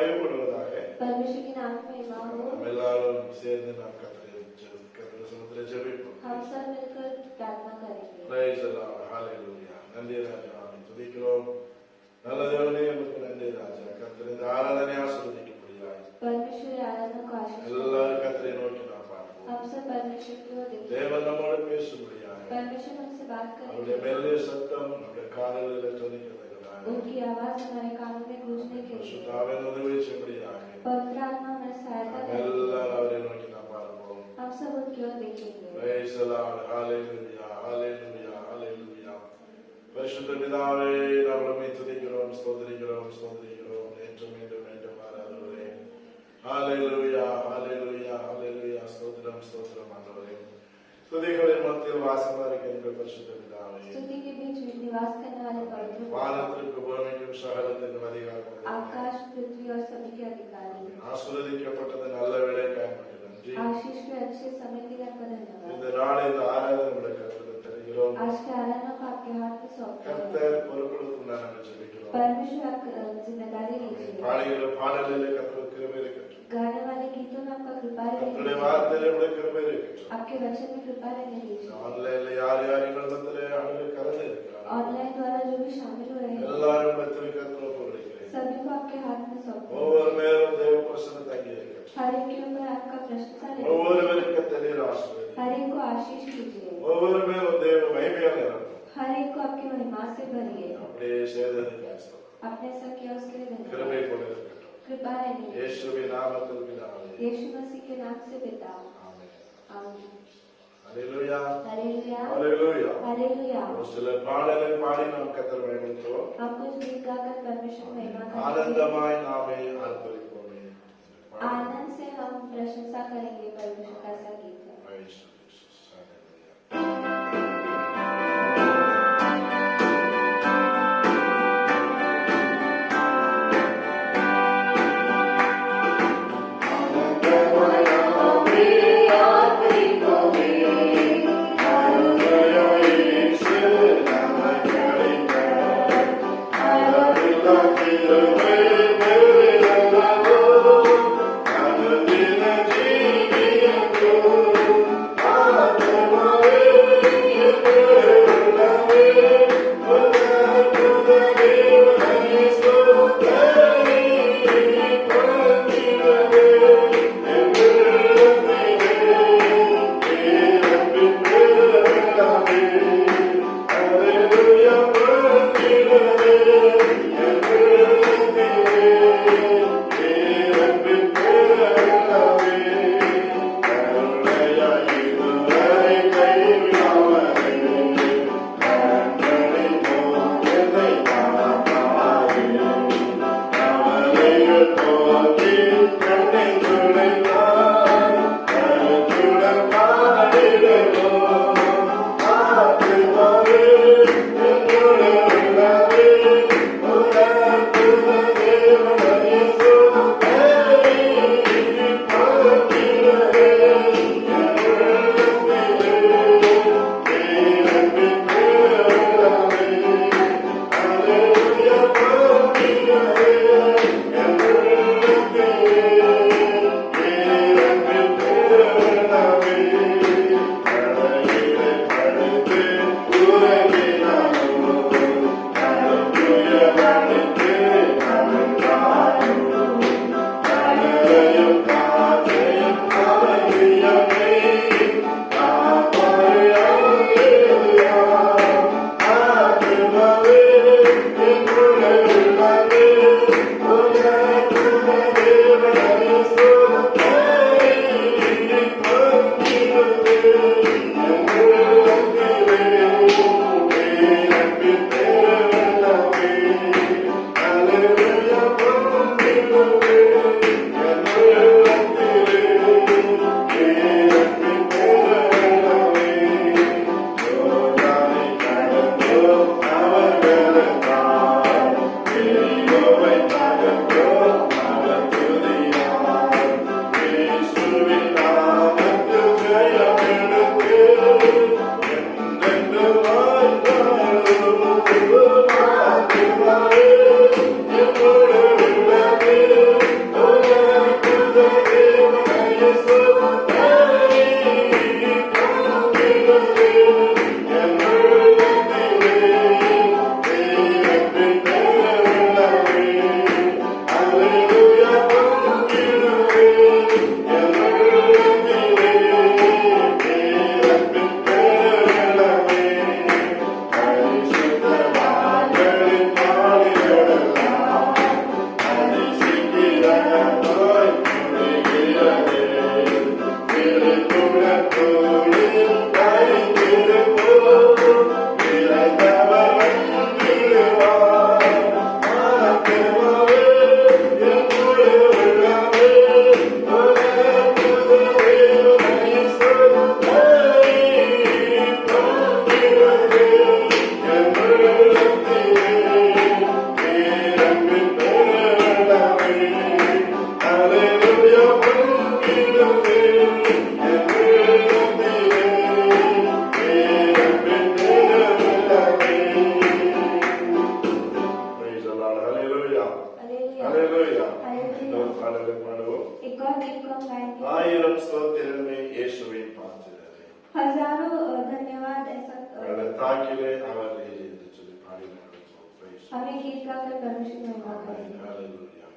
மகிமைப்படுவதாக. परमेश्वर की नाम में महिमा हो। हम எல்லாரும் சேர்ந்து நாம் கர்த்தரை சமூகத்தில் ஜெபிப்போம். हम सब मिलकर प्रार्थना करेंगे। Praise the Lord. Hallelujah. நன்றி ராஜா, துதிக்கிறோம். நல்ல தேவனே, உமக்கு நன்றி ராஜா. கர்த்தர் இந்த ஆராதனை ஆசீர்வதிக்கப்படுகிறார். परमेश्वर आराधना को आशीष दे। எல்லாரும் கர்த்தரை நோக்கி நாம் பார்ப்போம். हम सब परमेश्वर की ओर देखें। தேவன் நம்மோடு பேசும்படியாக परमेश्वर हमसे बात அவருடைய करेंगे। மெல்லிய சத்தம் நம்முடைய காதுகளில் துணிக்கிறதாக उनकी आवाज हमारे कानों में गूंजने के लिए பரிசுத்தாவின் உதவி செய்யும்படியாக पवित्र आत्मा हमारी सहायता நாம் करें। எல்லாரும் அவரை நோக்கி நாம் பார்ப்போம். हम सब उनकी ओर देखेंगे। Praise the Lord. Hallelujah. Hallelujah. Hallelujah. பரிசுத்த பிதாவே, நாங்கள் உம்மை துதிக்கிறோம், ஸ்தோத்திரிக்கிறோம், ஸ்தோத்திரிக்கிறோம். நேற்றும் மீண்டும் மீண்டும் ஆராதனை. Hallelujah. Hallelujah. Hallelujah. ஸ்தோத்திரம், ஸ்தோத்திரம் ஆண்டவரே. துதிகளின் மத்தியில் வாசமாக இருக்கின்ற பரிசுத்த பிதாவே, स्तुति के बीच निवास करने वाले पवित्र पिता, வானத்திற்கு பூமிக்கும் சகலத்திற்கும் அதிகாரம் आकाश पृथ्वी और सभी के अधिकारी, ஆசீர்வதிக்கப்பட்டது நல்ல வேலைக்காக நன்றி. आशीष के अच्छे समय के लिए आपका धन्यवाद। இந்த நாளை இந்த ஆராதனை உடைய கருத்தில் தருகிறோம். आज के आराधना को आपके हाथ में सौंपते हैं। கர்த்தர் பொறுப்படுத்தும் நாங்கள் ஜெபிக்கிறோம். परमेश्वर आप जिम्मेदारी लीजिए। பாடுகிற பாடலிலே கர்த்தர் கிருபை இருக்கட்டும். गाने वाले गीतों में आपका कृपा रहने கர்த்தருடைய दीजिए। வார்த்தையிலே உடைய கிருபை இருக்கட்டும். आपके वचन में कृपा रहने दीजिए। ஆன்லைன்ல யார் யார் எங்கள் மத்தியிலே ஆண்டவரே கலந்து இருக்கிறார், ऑनलाइन द्वारा जो भी शामिल हुए हैं எல்லாரும் மத்தியில் கர்த்தர் ஒப்புக்கொடுக்கிறேன். सभी को आपके हाथ में सौंपते हैं। ஒவ்வொரு மேலும் தேவ பிரசன்னம் தங்கி இருக்கட்டும். हर एक के ऊपर आपका प्रशंसा रहे। ஒவ்வொருவருக்கு கர்த்தர் ஆசீர்வதி. हर एक को आशीष कीजिए। ஒவ்வொரு மேலும் தேவ மகிமையால் நிரப்பும். हर एक को आपकी महिमा से भरिए। அப்படியே செய்ததற்காக ஸ்தோத்திரம். आपने सब किया उसके लिए धन्यवाद। கிருபை கொண்டு இருக்கட்டும். कृपा रहने दीजिए। இயேசுவின் நாமத்தில் பிதாவே. यीशु मसीह के नाम से पिता ஆமென். आमीन। ஹல்லேலூயா. हालेलुया ஹல்லேலூயா. हालेलुया। ஒரு சில பாடலை பாடி நாம் கர்த்தரை மகிமைப்படுத்துவோம். हम कुछ गीत गाकर परमेश्वर की महिमा करेंगे। ஆனந்தமாய் நாமே ஆர்ப்பரிப்போமே. आनंद से हम प्रशंसा करेंगे। परमेश्वर का ऐसा गीत है। Praise Jesus. Hallelujah. Hallelujah. பாடலை பாடுவோம். एक और गीत को हम गाएंगे. ஆயிரம் ஸ்தோத்திரமே இயேசுவை பார்த்திடரே. हजारों धन्यवाद ऐसा தாக்கிலே அவர் என்று சொல்லி பாடினார். हमें गीत गाकर परमेश्वर की महिमा करेंगे. हालेलुया.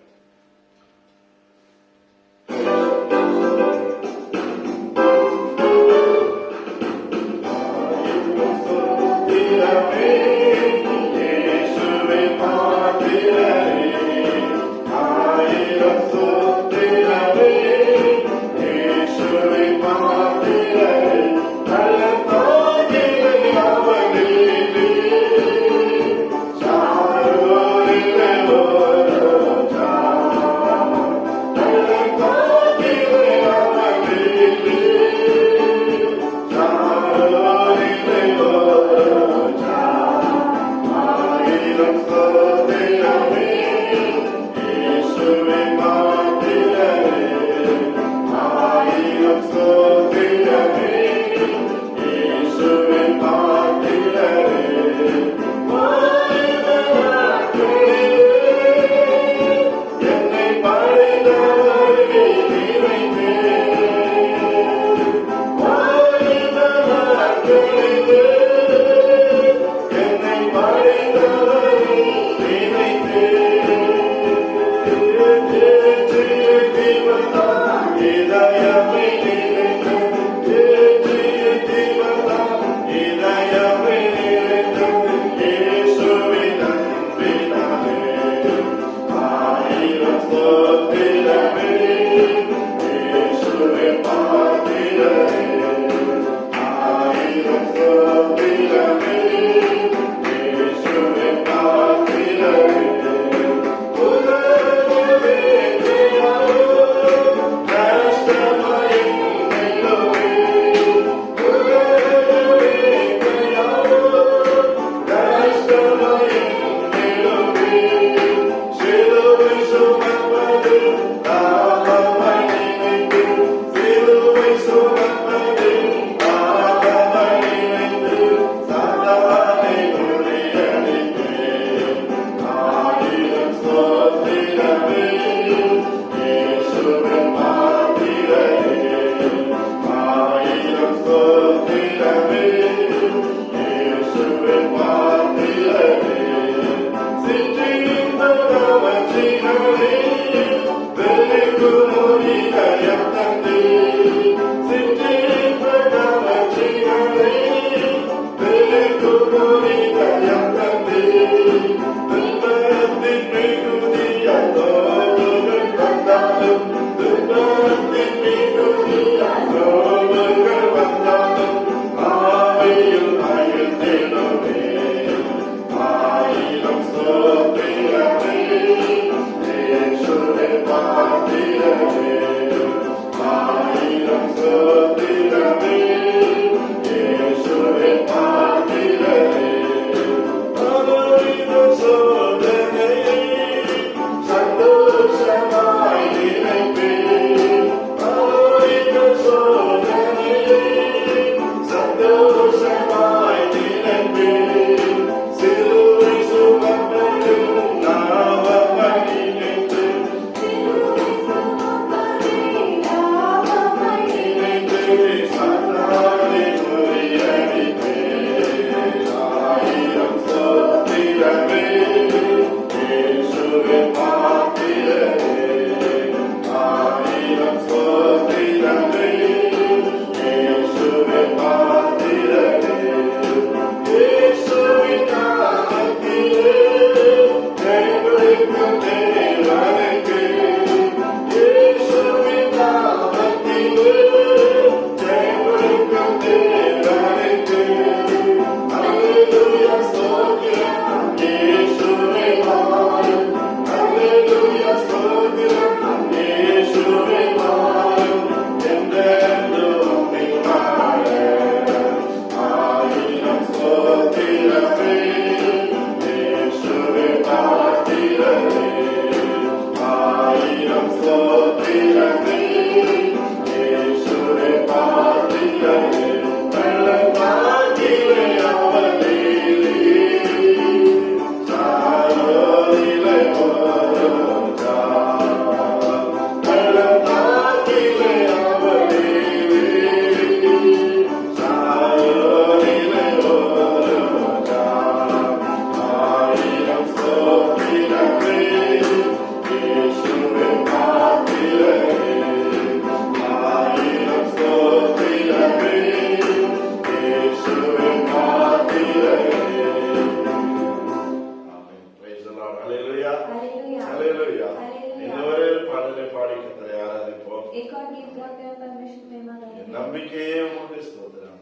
एक और गीत गाकर परमेश्वर की महिमा என் करेंगे। நம்பிக்கையே உமக்கு ஸ்தோத்திரம்.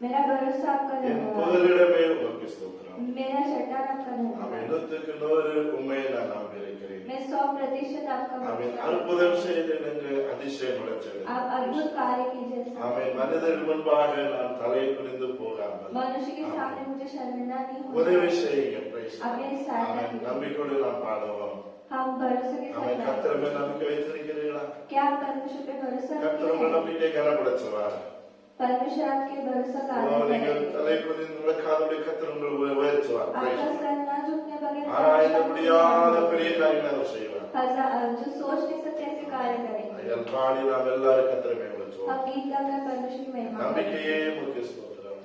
मेरा भरोसा आपका என் धन्यवाद, புகலிடமே உமக்கு ஸ்தோத்திரம். मेरा चट्टान आपका ஆமென். धन्यवाद, 100க்கு 100 உம்மை நான் நம்பியிருக்கிறேன். मैं 100% आपका ஆமென். भरोसा அற்புதம் செய்து எனக்கு அதிசயம் உழைச்சது. आप अद्भुत कार्य कीजिए। ஆமென். மனிதர் முன்பாக நான் தலை குனிந்து போகாமல் मनुष्य के सामने मुझे शर्मिंदा नहीं होना। உதவி செய்யுங்க. praise God. अपने सहायता ஆமென். कीजिए। நம்பிக்கையோடு நாம் பாடுவோம். हम भरोसे के साथ ஆமென். गाएं। கர்த்தர் மேல் நம்பிக்கை வைத்திருக்கிறீர்களா? क्या आप परमेश्वर पे भरोसा கர்த்தர் रखते உங்கள் हैं? நம்பிக்கை கனப்படுத்துவார். परमेश्वर आपके भरोसा का आदर நீங்கள் करेंगे। தலை குனிந்து நடக்காதபடி கர்த்தர் உங்களை உயர்த்துவார். praise आपका God. सर न झुकने बगैर ஆராய்ந்து परमेश्वर முடியாத பெரிய காரியங்களை அவர் செய்வார். जो सोच नहीं सकते ऐसे कार्य करेंगे। ஐயன் பாடி நாம் எல்லாரும் கர்த்தரை மேம்படுத்துவோம். हम गीत गाकर परमेश्वर की महिमा நம்பிக்கையே करेंगे। உமக்கு ஸ்தோத்திரம்.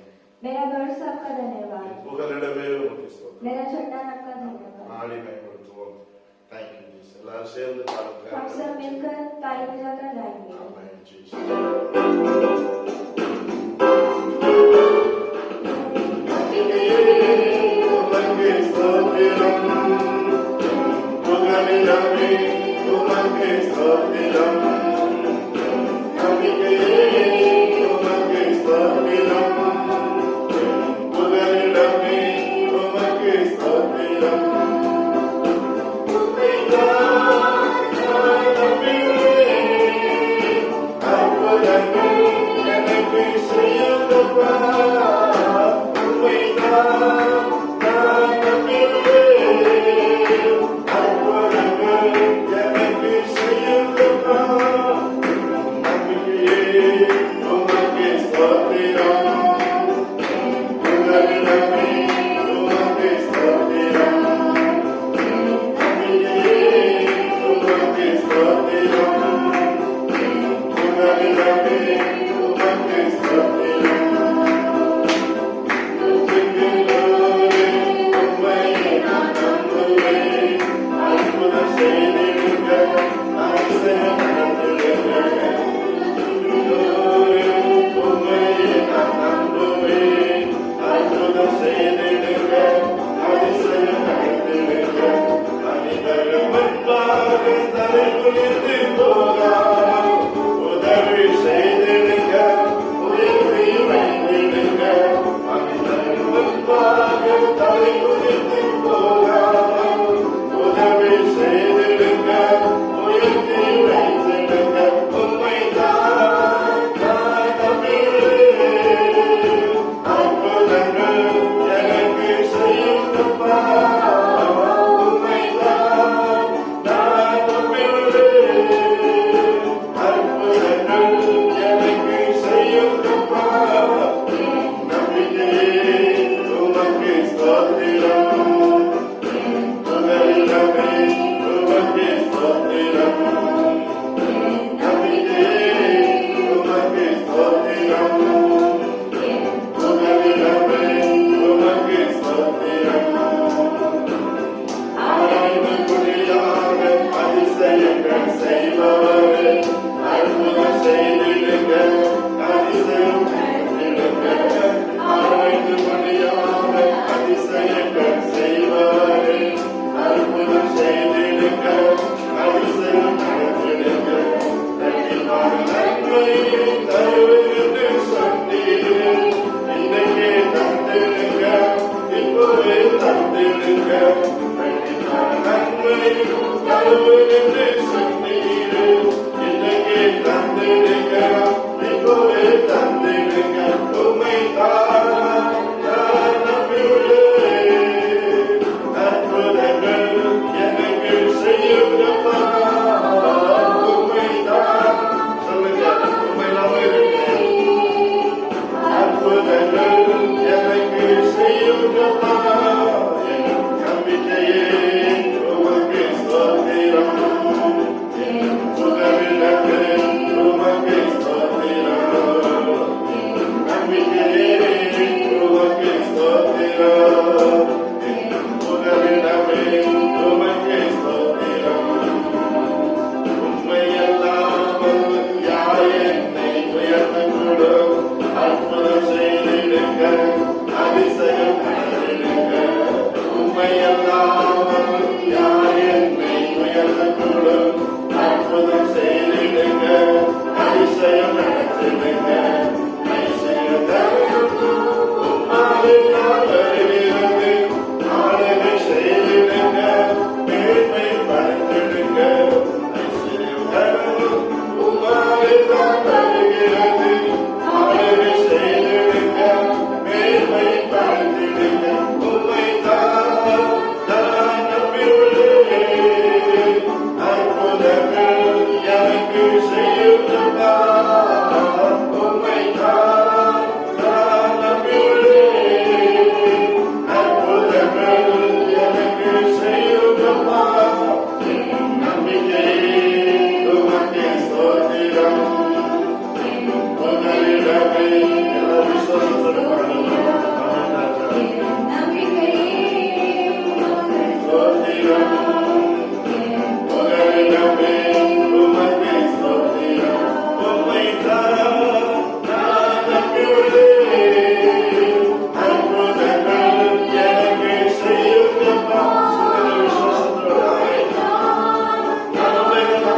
मेरा भरोसा आपका धन्यवाद, என் புகலிடமே உமக்கு ஸ்தோத்திரம். मेरा चट्टान आपका धन्यवाद। பாடி மேம்படுத்துவோம். Thank you Jesus. எல்லாரும் சேர்ந்து பாடுங்க. हम सब मिलकर ताली बजाकर गाएंगे। Amen, Jesus. உமக்கு ஸ்தோத்திரம். புகலிடமே உமக்கு ஸ்தோத்திரம். நம்பிக்கையே உமக்கு ஸ்தோத்திரம். புகலிடமே உமக்கு ஸ்தோத்திரம். உம்மைத்தான் நான் நம்பினேன். அற்புதங்கள் எனக்கு செய்யுங்கப்பா. உம்மைத்தான் நான் நம்பினேன். அற்புதங்கள் எனக்கு செய்யுங்கப்பா. நம்பிக்கையே உமக்கு ஸ்தோத்திரம். புகலிடமே உமக்கு ஸ்தோத்திரம். நம்பிக்கையே உமக்கு ஸ்தோத்திரம். புகலிடமே உமக்கு ஸ்தோத்திரம். துதிக்கிறோரே, உம்மையே நான் நம்புவேன். அற்புதம் செய்திடுங்க, அதிசயம் நடத்திடுங்க. துதிக்கிறோரே, உம்மையே நான் நம்புவேன். அற்புதம் செய்திடுங்க, அதிசயம் நடத்திடுங்க. மனிதர்கள் முன்பாக தலை குனிந்து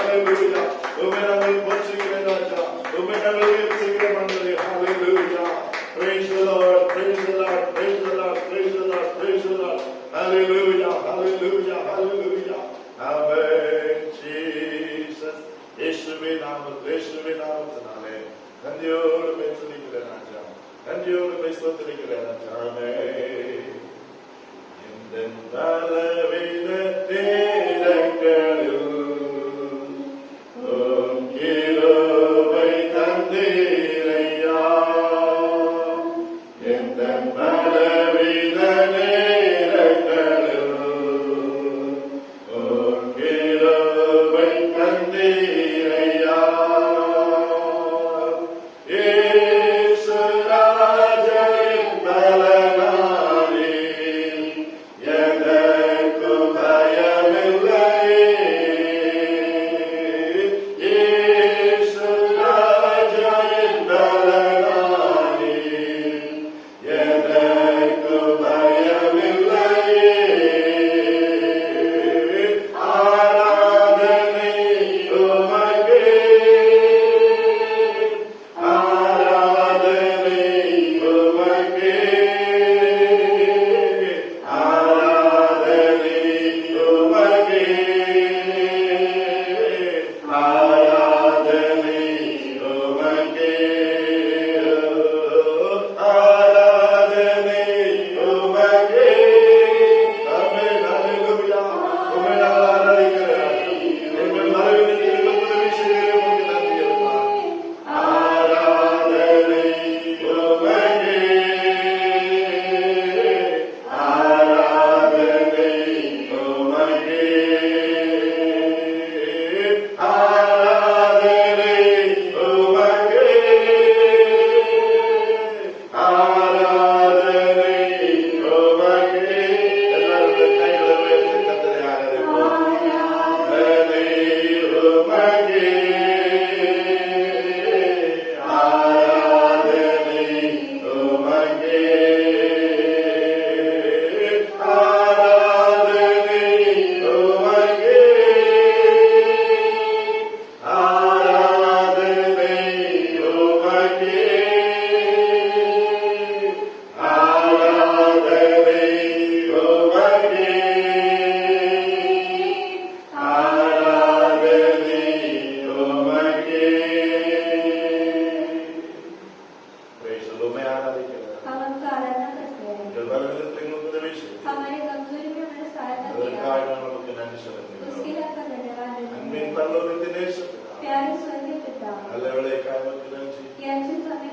Hallelujah. உம்மை நாங்கள் போற்றுகிறோம் ராஜா. உம்மை நாங்கள் உயர்த்துகிறோம் ஆண்டவரே. Hallelujah. Praise the Lord. Praise the Lord. Praise the Lord. Praise the Lord. Praise the Lord. Hallelujah. Hallelujah. Hallelujah. Amen. Jesus. இயேசுவின் நாமத்தினாலே நன்றியோடு பேசுகிறேன் ராஜா. நன்றியோடு பேசுகிறேன் ராஜா. ஆமென். இந்த பலவீன நேரங்களில் உம் கிருபை தந்தீரையா. இந்த பலவீன நேரங்களில் உம் கிருபை தந்தீரையா. இயேசு ராஜரின் பலனாலே எனக்கு பயமில்லையா.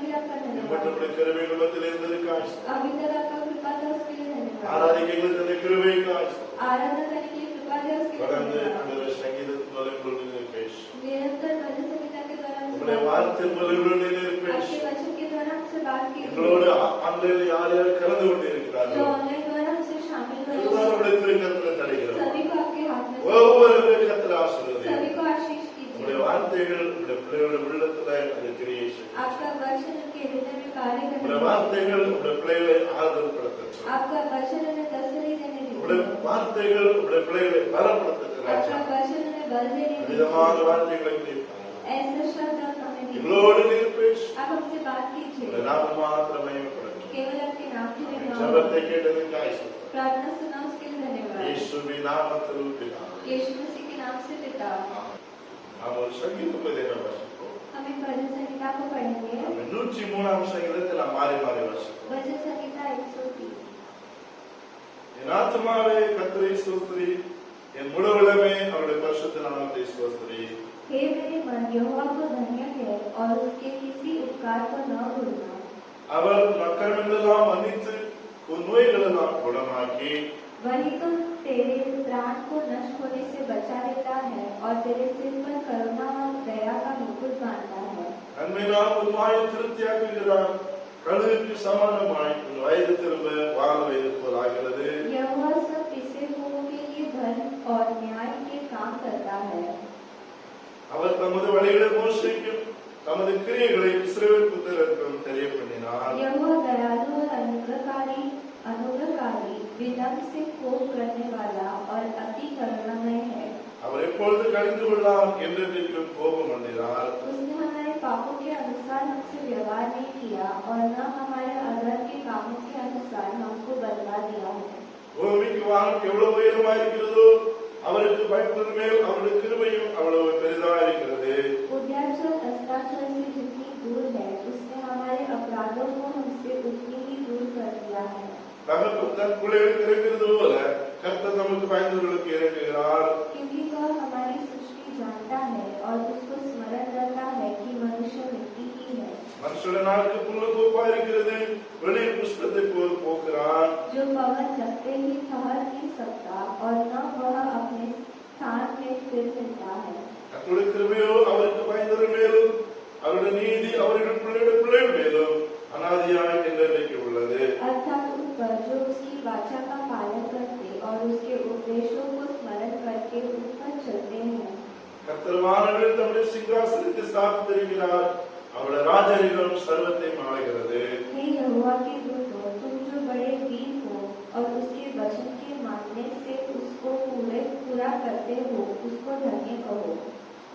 दिया आपका மட்டும் धन्यवाद। நம்முடைய கிருபை உள்ளத்தில் இருந்திருக்காய் अभी तक आपका कृपा था उसके लिए धन्यवाद। ஆராதிக்கிறது அந்த கிருபைக்காய் आराधना करने के लिए कृपा दिया उसके लिए தொடர்ந்து धन्यवाद। அந்த சங்கீதத்தின் மூலம் பேசு निरंतर भजन संहिता के द्वारा हमसे நம்முடைய बात வார்த்தை மூலம் பேசு आपके वचन के द्वारा हमसे बात की எங்களோடு ஆன்லைனில் யார் யார் கலந்து கொண்டு जो இருக்கிறார்கள் ऑनलाइन द्वारा हमसे शामिल हुए எல்லாருடைய திருக்கரத்தில் தருகிறோம் सभी को आपके हाथ में ஒவ்வொருவருடைய கர்த்தர் ஆசீர்வதியும் सभी को आशीष உங்களுடைய कीजिए। வார்த்தைகள் உங்களுடைய பிள்ளைகளுடைய உள்ளத்துல அது கிரியேஷன் आपका वचन उनके हृदय में कार्य உங்களுடைய करने வார்த்தைகள் உங்களுடைய பிள்ளைகளை ஆறுதல் படுத்தட்டும் आपका वचन उन्हें तसल्ली देने உங்களுடைய दीजिए। வார்த்தைகள் உங்களுடைய பிள்ளைகளை பலப்படுத்தட்டும் ராஜா आपका वचन उन्हें बल देने விதமான दीजिए। வார்த்தைகளை நீர் ऐसे शब्द आप हमें दीजिए। எங்களோடு நீர் பேசு आप हमसे बात உங்களுடைய कीजिए। நாமம் மாத்திரம் மகிமைப்படட்டும் केवल आपके नाम के लिए नाम। ஜெபத்தை கேட்டதற்காக ஸ்தோத்திரம். प्रार्थना सुना उसके लिए धन्यवाद। இயேசுவின் நாமத்தில் பிதாவே. यीशु मसीह के नाम से पिता। நாம் ஒரு சங்கீதம் வாசிப்போம். हम एक भजन संहिता को पढ़ेंगे। நம்ம 103ஆம் சங்கீதத்தில் நாம் மாறி மாறி வாசிப்போம். भजन संहिता 103। என் ஆத்துமாவே கர்த்தரை ஸ்தோத்திரி, என் முழு உள்ளமே அவருடைய பரிசுத்த நாமத்தை ஸ்தோத்திரி. हे मेरे मन यहोवा को धन्य है और उसके किसी उपकार को न भूलना। அவர் நற்கர்மங்களெல்லாம் மன்னித்து உன் நோய்களெல்லாம் குணமாக்கி वही तो तेरे प्राण को नष्ट होने से बचा लेता है और तेरे सिर पर करुणा और दया का मुकुट बांधता है। நன்மையினால் உன் வாயை திருப்தியாக்குகிறார். கழுகுக்கு சமானமாய் உன் வயது திரும்ப வாழ வயது போலாகிறது. यहोवा सब पिसे हुओं के लिए धर्म और न्याय के काम करता है। அவர் தமது வழிகளை மோசேக்கும் தமது கிரியைகளை இஸ்ரவேல் புத்திரருக்கும் தெரியப்பண்ணினார். यहोवा दयालु और अनुग्रहकारी विलंब से कोप करने वाला और अति करुणामय है। அவர் எப்பொழுது கடிந்து கொள்ளார் என்றென்றைக்கும் கோபம் கொண்டினார். उसने हमारे पापों के अनुसार हमसे व्यवहार नहीं किया और न हमारे अधर्म के कामों के अनुसार हमको बदला दिया है। பூமிக்கு வானம் எவ்வளவு உயரமா இருக்கிறதோ அவருக்கு பயப்படுவது மேல் அவருடைய கிருபையும் அவ்வளவு பெரிதா இருக்கிறது. उद्याचल अस्ताचल से जितनी दूर है उसने हमारे अपराधों को हमसे उतनी ही दूर कर दिया है। தகப்பன் தன் பிள்ளைகளுக்கு இறங்குகிறது போல கர்த்தர் நமக்கு பயந்தவர்களுக்கு இறங்குகிறார். क्योंकि वह हमारी सृष्टि जानता है और उसको स्मरण रहता है कि मनुष्य मिट्टी ही है। மனுஷனுடைய நாளுக்கு புல்லு பூப்பா இருக்கிறது, வெளிர் புஷ்பத்தை போல் போகிறான். जो पवन लगते ही ठहर नहीं सकता और न वह अपने स्थान में फिर मिलता है। கர்த்தருடைய கிருபையோ அவருக்கு பயந்தவர் மேலும் அவருடைய நீதி அவர்கள் பிள்ளைகள் மேலும் அனாதியாய் என்றென்றைக்கு உள்ளது. अर्थात उन पर जो उसकी वाचा का पालन करते और उसके उपदेशों को स्मरण करके उन पर चलते हैं। கர்த்தர் வானங்களில் தம்முடைய சிங்காசனத்தை ஸ்தாபித்திருக்கிறார். அவருடைய ராஜரிகம் சர்வத்தையும் ஆளுகிறது. हे यहोवा के दूतों, तुम जो बड़े वीर हो और उसके वचन के मानने से उसको पूरा करते हो, उसको धन्य कहो।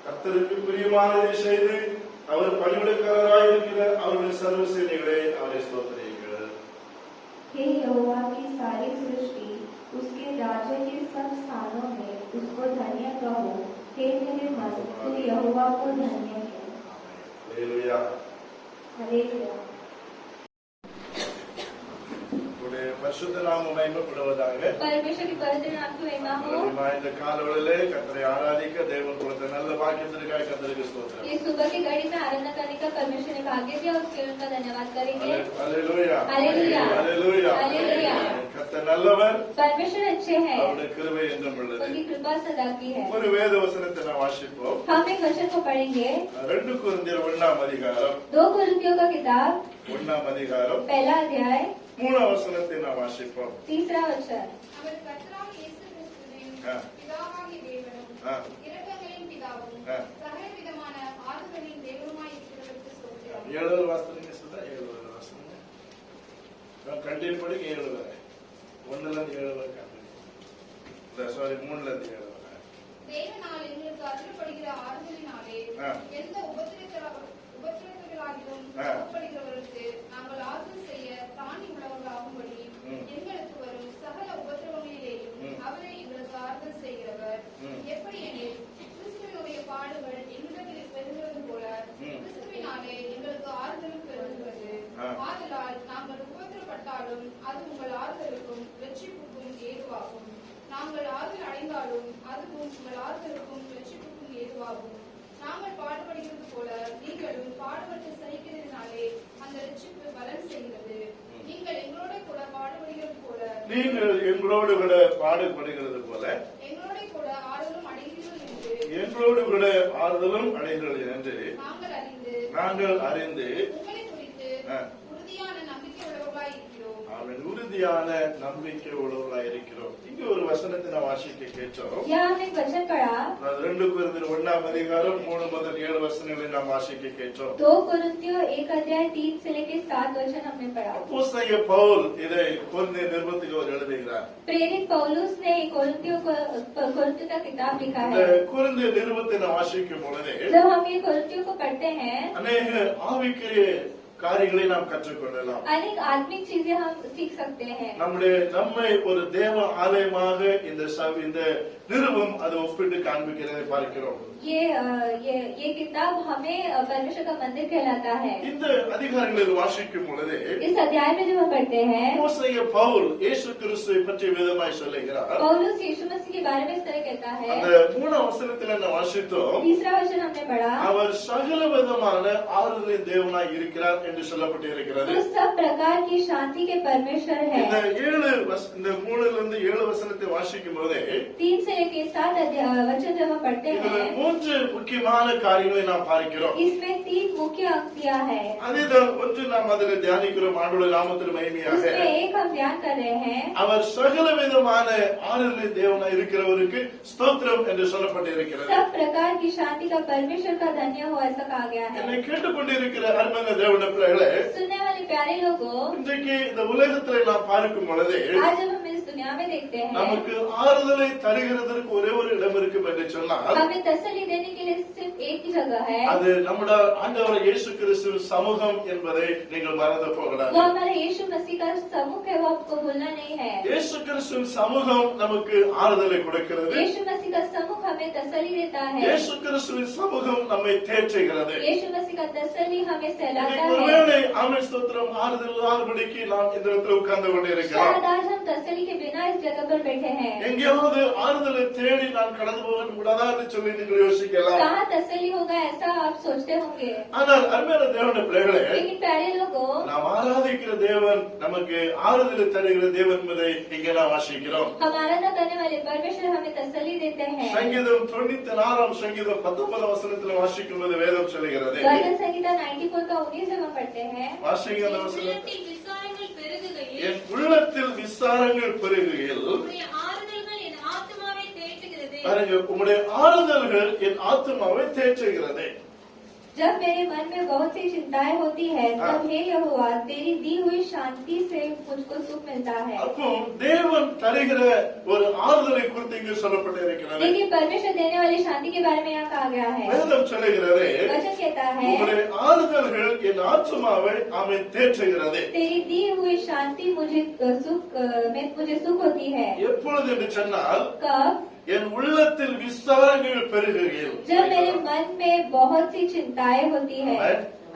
கர்த்தருக்கு பிரியமானதை செய்து அவர் பணிவிடைக்காரராயிருக்கிற அவருடைய சர்வ சேனைகளே அவரை ஸ்தோத்திரியுங்கள். हे यहोवा की सारी सृष्टि, उसके राज्य के सब स्थानों में उसको धन्य कहो। हे मेरे मन, तू यहोवा को धन्य है। அல்லேலூயா. हालेलुया। உம்முடைய பரிசுத்த நாமம் மகிமைப்படுவதாக. परमेश्वर की पवित्र नाम की महिमा हो। அல்லேலூயா. இந்த காலவெளியிலே கர்த்தரை ஆராதிக்க தேவன் கொடுத்த நல்ல பாக்கியத்திற்காக கர்த்தருக்கு ஸ்தோத்திரம். ये सुबह की घड़ी में आराधना करने का परमेश्वर ने भाग्य दिया, उसके लिए उनका धन्यवाद करेंगे। அல்லேலூயா. हालेलुया। அல்லேலூயா. हालेलुया। கர்த்தர் நல்லவர், परमेश्वर अच्छे हैं, அவருடைய கிருபை என்றும் உள்ளது. उनकी कृपा सदा की है। ஒரு வேத வசனத்தை நான் வாசிப்போம். हम एक वचन को पढ़ेंगे। 2 கொரிந்தியர் 1ஆம் அதிகாரம் 2 कोरिन्थियों का किताब 1ஆம் அதிகாரம் पहला अध्याय 3ஆம் வசனத்தை நான் வாசிப்போம். तीसरा वचन। அவர் கர்த்தராகிய இயேசு கிறிஸ்துவின் ஆ. பிதாவாகிய தேவனும் ஆ. இரக்கங்களின் பிதாவும் ஆ. சகல விதமான ஆறுதலின் தேவனுமாய் இருக்கிறவருக்கு ஸ்தோத்திரம். 7 வாசனங்க சொல்றா 7 வாசனங்க. நான் கண்டினியூ பண்ணி 7 வரை. 1ல இருந்து 7 வரை கண்டினியூ. சாரி 3ல இருந்து 7 வரை. தேவனால் எங்களுக்கு அருளப்படுகிற ஆறுதலினாலே ஆ. எந்த உபத்திரவங்களாகிலும் ஆ. சுகப்படுகிறவர்களுக்கு நாங்கள் ஆறுதல் செய்ய தாண்டி உள்ளவர்களாகும்படி எங்களுக்கு வரும் சகல உபத்திரவங்களிலேயும் அவரே எங்களுக்கு ஆறுதல் செய்கிறவர். எப்படி எனில் கிறிஸ்துவினுடைய பாடுகள் எங்களிடத்தில் பெருகிறது போல கிறிஸ்துவினாலே எங்களுக்கு ஆறுதலும் பெருகுகிறது. ஆதலால் நாங்கள் உபத்திரப்பட்டாலும் அது உங்கள் ஆறுதலுக்கும் வெற்றிப்புக்கும் ஏதுவாகும். நாங்கள் ஆறுதல் அடைந்தாலும் அதுவும் உங்கள் ஆறுதலுக்கும் வெற்றிப்புக்கும் ஏதுவாகும். நாங்கள் பாடுபடுகிறது போல நீங்களும் பாடுபட்டு சகிக்கிறதுனாலே அந்த எங்களோடு கூட பாடுபடுகிறது போல எங்களோட கூட ஆறுதலும் அடைகிறீர்கள் என்று எங்களோடு கூட ஆறுதலும் அடைகிறது என்று நாங்கள் அறிந்து உங்களை குறித்து உங்களை குறித்து உறுதியான நம்பிக்கை உள்ளவர்களாய் இருக்கிறோம். அவன் உறுதியான நம்பிக்கை உள்ளவர்களாய் இருக்கிறோம். இங்க ஒரு வசனத்தை நான் வாசிக்க கேட்டோம். यहाँ हमने एक वचन पढ़ा, 2 கொரிந்தியர் 1ஆம் அதிகாரம் 3 முதல் 7 வசனங்களை நாம் வாசிக்க கேட்டோம். 2 कोरिन्थियों 1 अध्याय 3 से लेकर 7 वचन हमने पढ़ा। அப்போஸ்தலனாகிய பவுல் இதை கொரிந்திய நிருபத்துக்கு அவர் எழுதுகிறார். प्रेरित पौलुस ने कोरिन्थियों का किताब लिखा இந்த है। கொரிந்திய நிருபத்தை நான் வாசிக்கும் பொழுது जब हम ये कोरिन्थियों को पढ़ते हैं, அநேக ஆவிக்குரிய காரியங்களை நாம் கற்றுக்கொள்ளலாம். अनेक आत्मिक चीजें हम सीख सकते हैं। நம்மை ஒரு தேவ ஆலயமாக இந்த நிருபம் அது ஒப்பிட்டு காண்பிக்கிறதை பார்க்கிறோம். ये किताब हमें परमेश्वर का मंदिर कहलाता है। இந்த அதிகாரங்களில் வாசிக்கும் பொழுது इस अध्याय में जो हम पढ़ते हैं, அப்போஸ்தலனாகிய பவுல் இயேசு கிறிஸ்துவை பற்றி விதமாய் சொல்லுகிறார். पौलुस यीशु मसीह के बारे में इस तरह कहता है। அந்த 3ஆம் வசனத்தில் என்ன வாசித்தோம்? तीसरा वचन हमने पढ़ा, அவர் சகல விதமான ஆறுதலின் தேவனாய் இருக்கிறார் என்று சொல்லப்பட்டிருக்கிறது. वो सब प्रकार की शांति के परमेश्वर है। இந்த 3லிருந்து 7 வசனத்தை வாசிக்கும் போது 3 से लेकर 7 वचन जब हम पढ़ते இதுல हैं, 3 முக்கியமான காரியங்களை நாம் பார்க்கிறோம். इसमें 3 मुख्य अंकिया है। அதுதான் ஒன்று நாம் அதில் தியானிக்கிறோம். ஆண்டவருடைய நாமத்திற்கு மகிமையாக उसमें एक हम ध्यान कर रहे हैं, அவர் சகல விதமான ஆறுதலின் தேவனாய் இருக்கிறவருக்கு ஸ்தோத்திரம் என்று சொல்லப்பட்டிருக்கிறது. सब प्रकार की शांति का परमेश्वर का धन्य हो, ऐसा कहा गया है। என்னை கேட்டுக்கொண்டிருக்கிற அருமையான தேவனுடைய பிள்ளைகளே, सुनने वाले प्यारे लोगों, இன்றைக்கு இந்த உலகத்திலே நாம் பார்க்கும் பொழுது आज जब हम इस दुनिया में देखते हैं, நமக்கு ஆறுதலை தருகிறதற்கு ஒரே ஒரு இடம் இருக்கும் என்று சொன்னால் हमें तसल्ली देने के लिए सिर्फ एक ही जगह है, அது நம்முடைய ஆண்டவர் இயேசு கிறிஸ்துவின் சமூகம் என்பதை நீங்கள் மறந்து वो போகக்கூடாது. हमारे यीशु मसीह का सम्मुख है, वो आपको भूलना नहीं है। இயேசு கிறிஸ்துவின் சமூகம் நமக்கு ஆறுதலை கொடுக்கிறது. यीशु मसीह का सम्मुख हमें तसल्ली देता है। இயேசு கிறிஸ்துவின் சமூகம் நம்மை தேற்றுகிறது. यीशु मसीह का तसल्ली हमें सहलाता है। ஒருவேளை ஆமென் ஸ்தோத்திரம் ஆறுதல் இல்லாதபடிக்கு நாம் இந்த இடத்துல உட்கார்ந்து கொண்டிருக்கிறோம். शायद आज हम तसल्ली के बिना इस जगह पर बैठे हैं। எங்கேயாவது ஆறுதலை தேடி நான் கடந்து போக கூடாதா என்று சொல்லி நீங்கள் யோசிக்கலாம். कहाँ तसल्ली होगा ऐसा आप सोचते होंगे, ஆனால் அருமையான தேவனுடைய பிள்ளைகளே, लेकिन प्यारे लोगों, நாம் ஆராதிக்கிற தேவன் நமக்கு ஆறுதலை தருகிற தேவன் என்பதை இங்கே நாம் வாசிக்கிறோம். हम आराधना करने वाले परमेश्वर हमें तसल्ली देते हैं। சங்கீதம் 94ஆம் சங்கீதம் 19 வசனத்தில் வாசிக்கும் போது வேதம் சொல்கிறது. भजन संहिता 94 का 19 जब हम पढ़ते हैं, வாசிங்க அந்த வசனத்தை. உள்ளத்தில் விசாரங்கள் பெருகுகையில் என் உள்ளத்தில் விசாரங்கள் பெருகுகையில் உம்முடைய ஆறுதல்கள் என் ஆத்துமாவை தேற்றுகிறது. பாருங்க, உம்முடைய ஆறுதல்கள் என் ஆத்துமாவை தேற்றுகிறது. जब मेरे मन में बहुत सी चिंताएं होती है, तब हे यहोवा तेरी दी हुई शांति से मुझको सुख मिलता है। அப்போ தேவன் தருகிற ஒரு ஆறுதலை குறித்து இங்கு சொல்லப்பட்டிருக்கிறது. लेकिन परमेश्वर देने वाली शांति के बारे में यहाँ कहा गया है। வேதம் சொல்லுகிறது, वचन कहता है, உம்முடைய ஆறுதல்கள் என் ஆத்துமாவை அவன் தேற்றுகிறது. तेरी दी हुई शांति मुझे सुख होती है। எப்பொழுது என்று சொன்னால், कब? என் உள்ளத்தில் விசாரங்கள் பெருகுகையில். जब मेरे मन में बहुत सी चिंताएं होती है।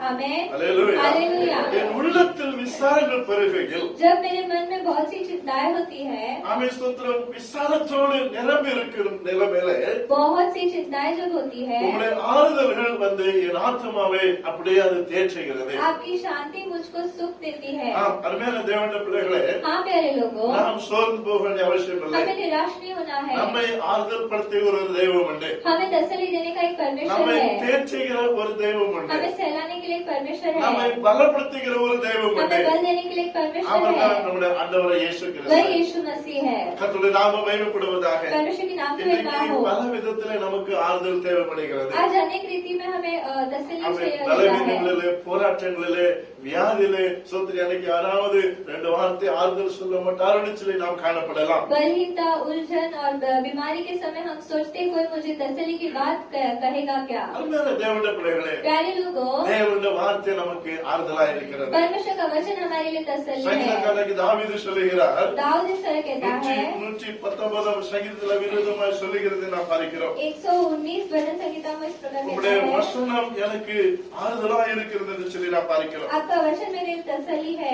आमेन, அல்லேலூயா. हालेलुया। என் உள்ளத்தில் விசாரங்கள் பெருகுகையில். जब मेरे मन में बहुत सी चिंताएं होती है, ஆமென் ஸ்தோத்திரம். விசாரத்தோடு நிரம்பி இருக்கிற நிலைமையில बहुत सी चिंताएं जब होती है, உம்முடைய ஆறுதல்கள் வந்து என் ஆத்துமாவை அப்படியே அது தேற்றுகிறது. आपकी शांति मुझको सुख देती है। அருமையான தேவனுடைய பிள்ளைகளே, हाँ प्यारे लोगों, நாம் சோர்ந்து போக வேண்டிய அவசியம் இல்லை. हमें निराश नहीं होना है। நம்மை ஆறுதல் படுத்துகிற ஒரு தெய்வம் உண்டு. हमें तसल्ली देने का एक परमेश्वर நம்மை है। தேற்றுகிற ஒரு தெய்வம் உண்டு. हमें सहलाने के लिए एक परमेश्वर है। நம்மை பலப்படுத்துகிற ஒரு தெய்வம் உண்டு. हमें बल देने के लिए एक परमेश्वर அவர்தான் है। நம்முடைய ஆண்டவர் இயேசு वही கிறிஸ்து. यीशु मसीह है। கர்த்தருடைய நாமம் மகிமைப்படுவதாக. परमेश्वर के नाम की இன்றைக்கு महिमा हो। பல விதத்திலே நமக்கு ஆறுதல் தேவைப்படுகிறது. आज अनेक रीति में हमें तसल्ली அவன் चाहिए होता है। பலவீனங்களிலே, போராட்டங்களிலே, வியாதியிலே சோதனை அன்னைக்கு யாராவது 2 வார்த்தை ஆறுதல் சொல்ல மாட்டாருன்னு சொல்லி நாம் காணப்படலாம். बलहीनता, उलझन और बीमारी के समय हम सोचते कोई मुझे तसल्ली की बात कहेगा क्या। அருமையான தேவனுடைய பிள்ளைகளே, प्यारे लोगों, தேவனுடைய வார்த்தை நமக்கு ஆறுதலா இருக்கிறது. परमेश्वर का वचन हमारे लिए तसल्ली है। சங்கீதக்காரனாகிய தாவீது சொல்லுகிறார், दाऊद इस तरह कहता है, 119ஆம் சங்கீதத்துல விரோதமாய் சொல்லுகிறது நாம் பார்க்கிறோம். 119 भजन संहिता में इस प्रकार உம்முடைய कहता है, வசனம் எனக்கு ஆறுதலா இருக்கிறது என்று சொல்லி நாம் பார்க்கிறோம். आपका वचन मेरे लिए तसल्ली है।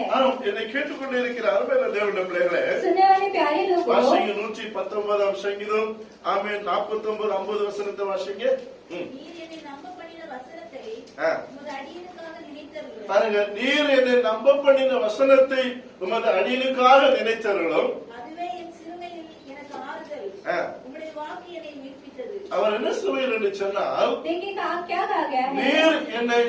என்னை கேட்டுக்கொண்டு இருக்கிற அருமையான தேவனுடைய பிள்ளைகளே, सुनने वाले प्यारे लोगों, வாசிங்க 119ஆம் சங்கீதம். ஆமென். 49 50 வசனத்தை வாசிங்க. நீர் என்னை நம்ப பண்ணின வசனத்தை ஆ. உமது அடியனுக்காக நினைத்தருளும். பாருங்க, நீர் என்னை நம்ப பண்ணின வசனத்தை உமது அடியனுக்காக நினைத்தருளும். அதுவே என் சிறுமையை உம்முடைய வாக்கு என்னை உயிர்ப்பித்தது. அவர் என்ன சொல்லுவார் என்று சொன்னால், देखिए कहा क्या कहा गया है, நீர் என்னை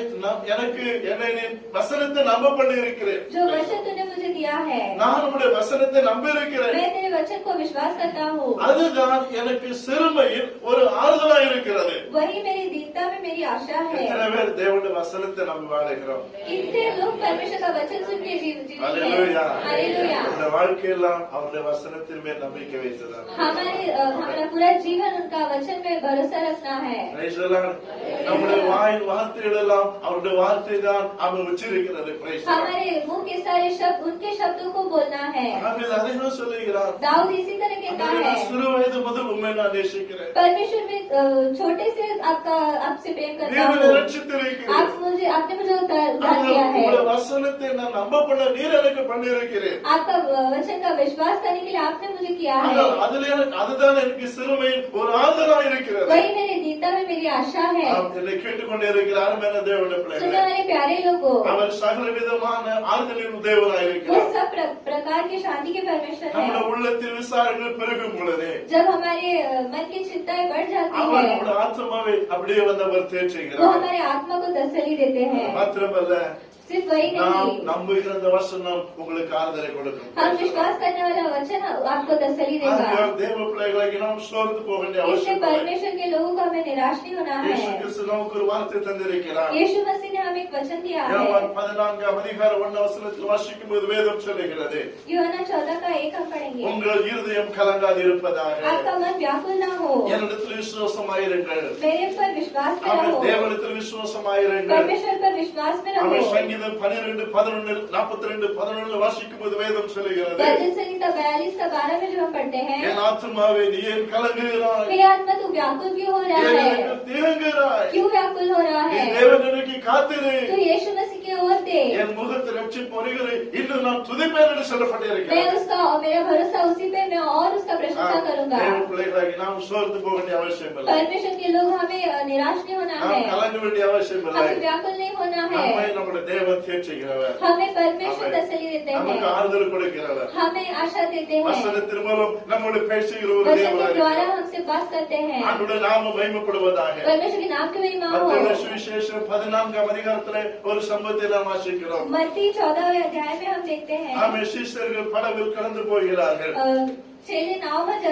நீ வசனத்தை நம்ப பண்ணி இருக்கிறேன், जो वचन तूने मुझे दिया है நான் உம்முடைய வசனத்தை நம்பி இருக்கிறேன். मैं तेरे वचन को विश्वास करता हूँ, அதுதான் எனக்கு சிறுமையில் ஒரு ஆறுதலா இருக்கிறது. वही मेरी दीनता में मेरी आशा है। எத்தனை பேர் தேவனுடைய வசனத்தை நம்பி வாழ்கிறோம்? कितने लोग परमेश्वर का वचन सुन के जीवित हैं। அல்லேலூயா. हालेलुया। நம்முடைய வாழ்க்கையெல்லாம் அவருடைய வசனத்தின் மேல் நம்பிக்கை வைத்ததான். हमारा पूरा जीवन उनका वचन में भरोसा रखना है। Praise the Lord. நம்முடைய வாயின் வார்த்தைகள் எல்லாம் அவருடைய வார்த்தை தான் அவர் உச்சரிக்கிறது. Praise the Lord. हमारे मुंह के सारे शब्द उनके शब्दों को बोलना है। தாவீது அதையும் சொல்லுகிறார். दाऊद इसी तरह कहता ஆண்டவரே, है, சிறு வயது முதல் உம்மை நான் நேசிக்கிறேன். परमेश्वर में छोटे से आपसे प्रेम करता நீர் என்னை हूँ। ரட்சித்திருக்கிறீர். आपने मुझे उद्धार किया है। உம்முடைய வசனத்தை நான் நம்ப பண்ண நீர் எனக்கு பண்ணியிருக்கிறேன். आपका वचन का विश्वास करने के लिए आपने मुझे किया है। ஆனால் அதுதான் எனக்கு சிறுமையில் ஒரு ஆறுதலா இருக்கிறது. वही मेरी दीनता में मेरी आशा है। என்னை கேட்டுக்கொண்டே இருக்கிற அருமையான தேவனுடைய सुनने பிள்ளைகளே, वाले प्यारे लोगों, அவர் சகல விதமான ஆறுதலின் தேவனாய் वो இருக்கிறார். सब प्रकार की शांति के परमेश्वर நம்முடைய है। உள்ளத்தில் விசாரங்கள் பெருகும் பொழுது जब हमारे मन की चिंताएं बढ़ जाती அவர் है, நம்முடைய ஆத்மாவை அப்படியே வந்தவர் वो தேற்றுகிறார். हमारे आत्मा को तसल्ली देते हैं। மாத்திரமல்ல, सिर्फ वही நாம் नहीं, நம்புகிற அந்த வசனம் உங்களுக்கு ஆறுதலை கொடுக்கும். हम विश्वास करने वाला वचन आपको तसल्ली देगा। ஆகையால் தேவ பிள்ளைகளாகி நாம் சோர்ந்து போக வேண்டிய इससे அவசியம் இல்லை. परमेश्वर के लोगों को हमें निराश नहीं होना இயேசு है। கிறிஸ்து நமக்கு ஒரு வார்த்தை தந்திருக்கிறார். यीशु मसीह ने हमें एक वचन दिया है। யோவான் 14 அதிகாரம் 1 வசனத்தில் வாசிக்கும் போது வேதம் சொல்லுகிறது, यूहन्ना 14 का 1 हम पढ़ेंगे। உங்கள் இருதயம் கலங்காது இருப்பதாக, आपका मन व्याकुल ना हो, என்னிடத்தில் விசுவாசமாயிருங்கள், मेरे पर विश्वास में அவன் रहो, தேவனிடத்தில் விசுவாசமாயிருங்கள். परमेश्वर पर विश्वास में அவன் रहो। சங்கீதம் 12:42-11 வாசிக்கும் போது வேதம் சொல்லுகிறது, भजन संहिता 42 का 12 में जो हम पढ़ते हैं, என் ஆத்துமாவே நீ ஏன் கலங்குகிறாய், हे आत्मा तू व्याकुल क्यों हो रहा ஏன் है, எனக்கு தேங்குகிறாய், क्यों व्याकुल हो रहा நீ है, தேவனுக்கு காத்திரு, तू यीशु मसीह की ओर दे, என் முகத்தை ரட்சிப்பு வருகிறேன் இன்னும் நான் துதிப்பேன் என்று मैं சொல்லப்பட்டிருக்கிறேன். उसका और मेरा भरोसा उसी पे मैं और उसका प्रशंसा करूंगा। தேவ பிள்ளைகளாகி நாம் சோர்ந்து போக வேண்டிய அவசியம் இல்லை. परमेश्वर के लोग हमें निराश नहीं होना நாம் है, கலங்க வேண்டிய அவசியம் இல்லை. हमें व्याकुल नहीं होना நம்மை है, நம்முடைய தேவன் தேற்றுகிறவர், हमें परमेश्वर तसल्ली देते நமக்கு हैं, ஆறுதல் கொடுக்கிறவர், हमें आशा देते हैं, வசனத்தின் மூலம் நம்மோடு பேசுகிற ஒரு वचन के தேவனாக द्वारा இருக்கிறார். हमसे बात करते हैं। ஆண்டவருடைய நாமம் மகிமைப்படுவதாக. परमेश्वर के नाम की महिमा हो। மத்தேயு சுவிசேஷம் 14 அதிகாரத்திலே ஒரு சம்பவத்தை நாம் வாசிக்கிறோம். मत्ती 14वें अध्याय में हम देखते हैं, ஆமே சீஷர்கள் படவில் கடந்து போகிறார்கள். चेले नाव में அந்த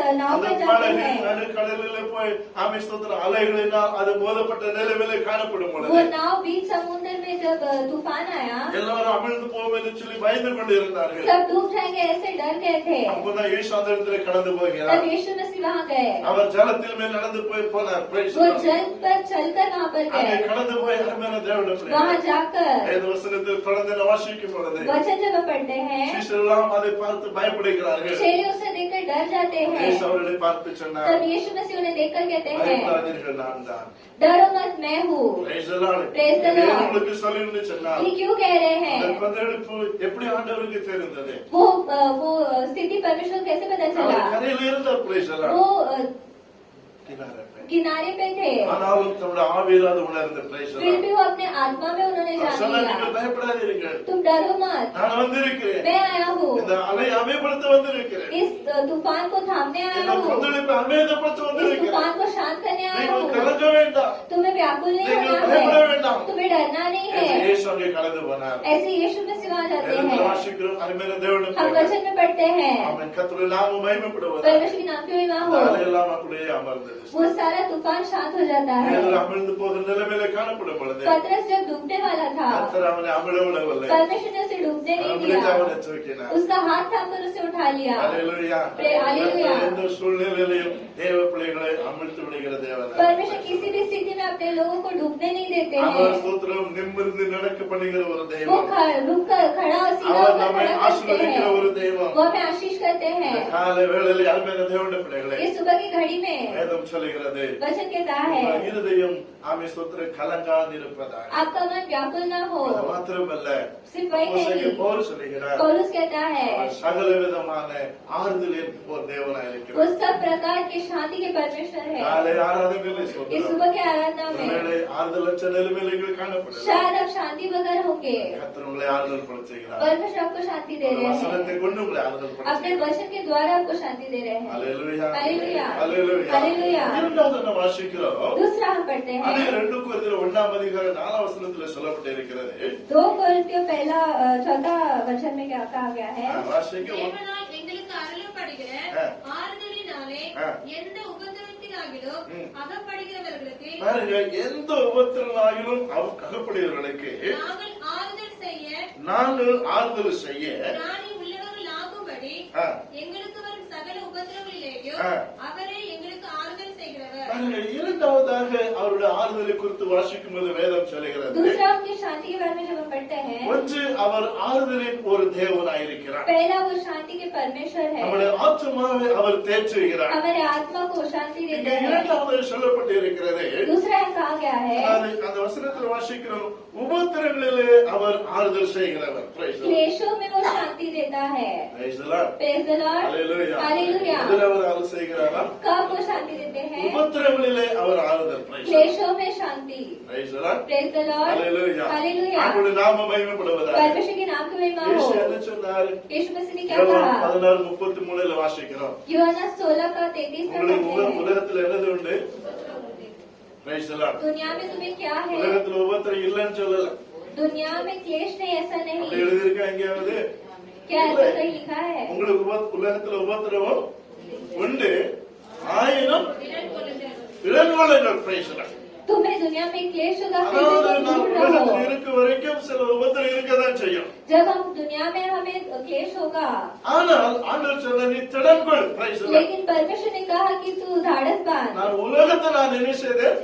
जाते படகு हैं। நடுக்கடலிலே போய் ஆமே ஸ்தோத்திரம் அலைகளினால் அது மோதப்பட்ட நிலையிலே காணப்படும் वो பொழுது नाव बीच समुद्र में जब तूफान आया, எல்லாரும் அமிழ்ந்து போவோம் என்று சொல்லி பயந்து கொண்டு இருந்தார்கள். सब डूब जाएंगे ऐसे डर गए थे। அப்போதான் இயேசு அந்த இடத்திலே கடந்து போகிறார். तब यीशु मसीह वहाँ गए, அவர் ஜலத்தில் மேல் நடந்து போய் போனார். Praise वो the Lord. जल पर चलकर वहाँ पर அங்கே गए। கடந்து போய் அருமையான தேவனுடைய वहाँ பிள்ளைகளே, जाकर வேத வசனத்தில் தொடர்ந்து வாசிக்கும் பொழுது वचन जब हम पढ़ते हैं, சீஷரெல்லாம் அதை பார்த்து பயப்படுகிறார்கள். चेले उसे देखकर डर जाते हैं। இயேசு அவர்களை பார்த்து சொன்னார், तब यीशु मसीह उन्हें देखकर कहते हैं, பயப்படாதீர்கள், நான் தான். डरो मत, मैं हूँ। Praise the Lord. Praise the Lord. தேவன் உங்களுக்கு சொல்லிருந்து சொன்னார். ये क्यों कह रहे அந்த हैं? கொந்தளிப்பு எப்படி ஆண்டவருக்கு தெரிந்தது? वो स्थिति परमेश्वर को कैसे पता அவர் चला? கரையில் இருந்தார். Praise the Lord. वो கிணறு. किनारे पे थे, ஆனாலும் தன்னுடைய ஆவியில் அது உணர்ந்து. Praise the फिर Lord. भी वो अपने आत्मा में उन्होंने அவர் जान சொன்னார், लिया, நீங்கள் பயப்படாதீர்கள், तुम डरो मत, நான் வந்திருக்கிறேன். मैं आया हूँ, இந்த அலை அமைப்படுத்த வந்திருக்கிறேன். इस तूफान को थामने आया இந்த हूँ, கொந்தளிப்பை அமைதிப்படுத்த इस வந்திருக்கிறேன். तूफान को शांत करने आया நீங்கள் हूँ। கலங்க வேண்டாம், तुम्हें व्याकुल नहीं நீங்கள் होना பயப்பட है, வேண்டாம் तुम्हें डरना नहीं என்று है। இயேசு அங்கே கடந்து போனார். ऐसे यीशु मसीह वहाँ जाते வேதத்தில் हैं, வாசிக்கிறோம், அருமையான தேவனுடைய हम பிள்ளைகளே. वचन में पढ़ते हैं, ஆமென். கர்த்தருடைய நாமம் மகிமைப்படுவதாக. परमेश्वर के नाम की महिमा அந்த हो। அலையெல்லாம் அப்படியே அமர்ந்தது. वो सारा तूफान शांत हो जाता है। பேதுரு அமிழ்ந்து போகிற நிலைமையில காணப்படும் பொழுது पतरस जब डूबने वाला था, கர்த்தர் அவனை அமிழ விடவில்லை. परमेश्वर ने उसे डूबने नहीं அமிழ்ந்து दिया, அவனை தூக்கினார். उसका हाथ थामकर उसे उठा लिया। அல்லேலூயா. அல்லேலூயா. கர்த்தர் எந்த சூழ்நிலையிலும் தேவ பிள்ளைகளை அமிழ்த்து விடுகிற தேவன். परमेश्वर किसी भी स्थिति में अपने लोगों को डूबने नहीं देते அவர் हैं। ஸ்தோத்திரம் நிமிர்ந்து நடக்க பண்ணுகிற ஒரு वो தெய்வம். रुक कर खड़ा और सीधा அவர் होकर நம்மை खड़ा करते ஆசீர்வதிக்கிற हैं, ஒரு தெய்வம். वो हमें आशीष करते हैं। காலை வேளையிலே அருமையான தேவனுடைய பிள்ளைகளே, इस सुबह की घड़ी में வேதம் வேதம் சொல்லுகிறது वचन कहता है உங்கள் இருதயம் ஆமே ஸ்தோத்திரம் கலங்காதிருப்பதாக. आपका मन व्याकुल न हो। அது மாத்திரமல்ல, सिर्फ वही அப்போஸ்தலனாகிய नहीं, பவுல் சொல்லுகிறார் पौलुस कहता है அவர் சகல விதமான ஆறுதலின் ஒரு தேவனாய் वो இருக்கிறார். सब प्रकार के शांति के परमेश्वर है। காலை ஆராதனையிலே इस சொல்கிறார் सुबह के आराधना में ஒருவேளை ஆறுதலற்ற நிலைமையில் காணப்படலாம். शायद आप शांति वगैरह होंगे, கர்த்தர் உங்களை ஆறுதல் பட செய்கிறார். परमेश्वर आपको शांति दे ஒரு रहे हैं, வசனத்தை கொண்டு உங்களை ஆறுதல் பட अपने செய்கிறார். वचन के द्वारा आपको शांति दे रहे हैं। அல்லேலூயா. हालेलुया। அல்லேலூயா. हालेलुया। இரண்டாவது நம்ம வாசிக்கிறோம். दूसरा हम पढ़ते அது हैं 2 கொரிந்தியர் 1-ம் 4 வசனத்திலே சொல்லப்பட்டிருக்கிறது. 2 कोरिन्थियों पहला 4 वचन में क्या कहा गया है? வாசிக்க தேவனால் எங்களுக்கு அருளப்படுகிற ஆறுதலினாலே எந்த உபத்திரவத்தினாகிலும் அகப்படுகிறவர்களுக்கு பாருங்க, எந்த உபத்திரனாகிலும் அகப்படுகிறவர்களுக்கு நாங்கள் ஆறுதல் செய்ய நாங்கள் ஆறுதல் செய்ய ராணி உள்ளவர்கள் ஆகும்படி ஆ. எங்களுக்கு வரும் சகல உபத்திரவங்களிலேயும் ஆ. அவரே எங்களுக்கு ஆறுதல் செய்கிறவர். பாருங்க, இரண்டாவதாக அவருடைய ஆறுதலை குறித்து வாசிக்கும் போது வேதம் சொல்லுகிறது. दूसरा उनकी शांति के बारे में जब हम पढ़ते हैं, ஒன்று, அவர் ஆறுதலின் ஒரு தேவனாயிருக்கிறார். पहला वो शांति के परमेश्वर है, நம்முடைய ஆத்மாவை அவர் தேற்றுகிறார். हमारे आत्मा को शांति இங்க देते हैं। இரண்டாவது சொல்லப்பட்டு இருக்கிறது. दूसरा यहाँ कहा गया है அந்த வசனத்தில் வாசிக்கிறோம், உபத்திரங்களிலே அவர் ஆறுதல் செய்கிறவர். Praise the Lord. क्लेशों में वो शांति देता है। Praise the Lord. Praise the Lord. Hallelujah. Hallelujah. எதில் அவர் ஆறுதல் செய்கிறாரா? कब वो शांति देते हैं? உபத்திரங்களிலே அவர் ஆறுதல். Praise the Lord. क्लेशों में शांति। Praise the Lord. Praise the Lord. Hallelujah. Hallelujah. அவருடைய நாமம் மகிமைப்படுவதாக. परमेश्वर के नाम की महिमा இயேசு हो। என்ன சொன்னார்? यीशु मसीह ने क्या யோவான் कहा? 16:33 வாசிக்கிறோம். यूहन्ना 16:33 में உங்களுக்கு पढ़ते हैं, உலகத்தில் என்னது உண்டு? Praise the Lord. दुनिया में तुम्हें क्या है? உலகத்தில் உபத்திரம் இல்லைன்னு சொல்லல. दुनिया में क्लेश नहीं, ऐसा அப்படி नहीं। எழுதியிருக்கா எங்கேயாவது? क्या ऐसा कहीं लिखा है? உங்களுக்கு உலகத்தில் உபத்திரவம் உண்டு, ஆயினும் இளங்கோலங்கள். Praise the Lord. तुम्हें दुनिया में क्लेश होगा, फिर அதாவது भी तुम நாம் दूर உலகத்தில் रहो। இருக்க வரைக்கும் சில உபத்திரம் இருக்கதான் செய்யும். जब हम दुनिया में हमें क्लेश होगा, ஆனால் ஆண்டவர் சொன்ன நீ திடன்கொள். Praise the Lord. लेकिन परमेश्वर ने कहा कि तू धाड़स बांध। நான் உலகத்தை நான் என்ன செய்தேன்?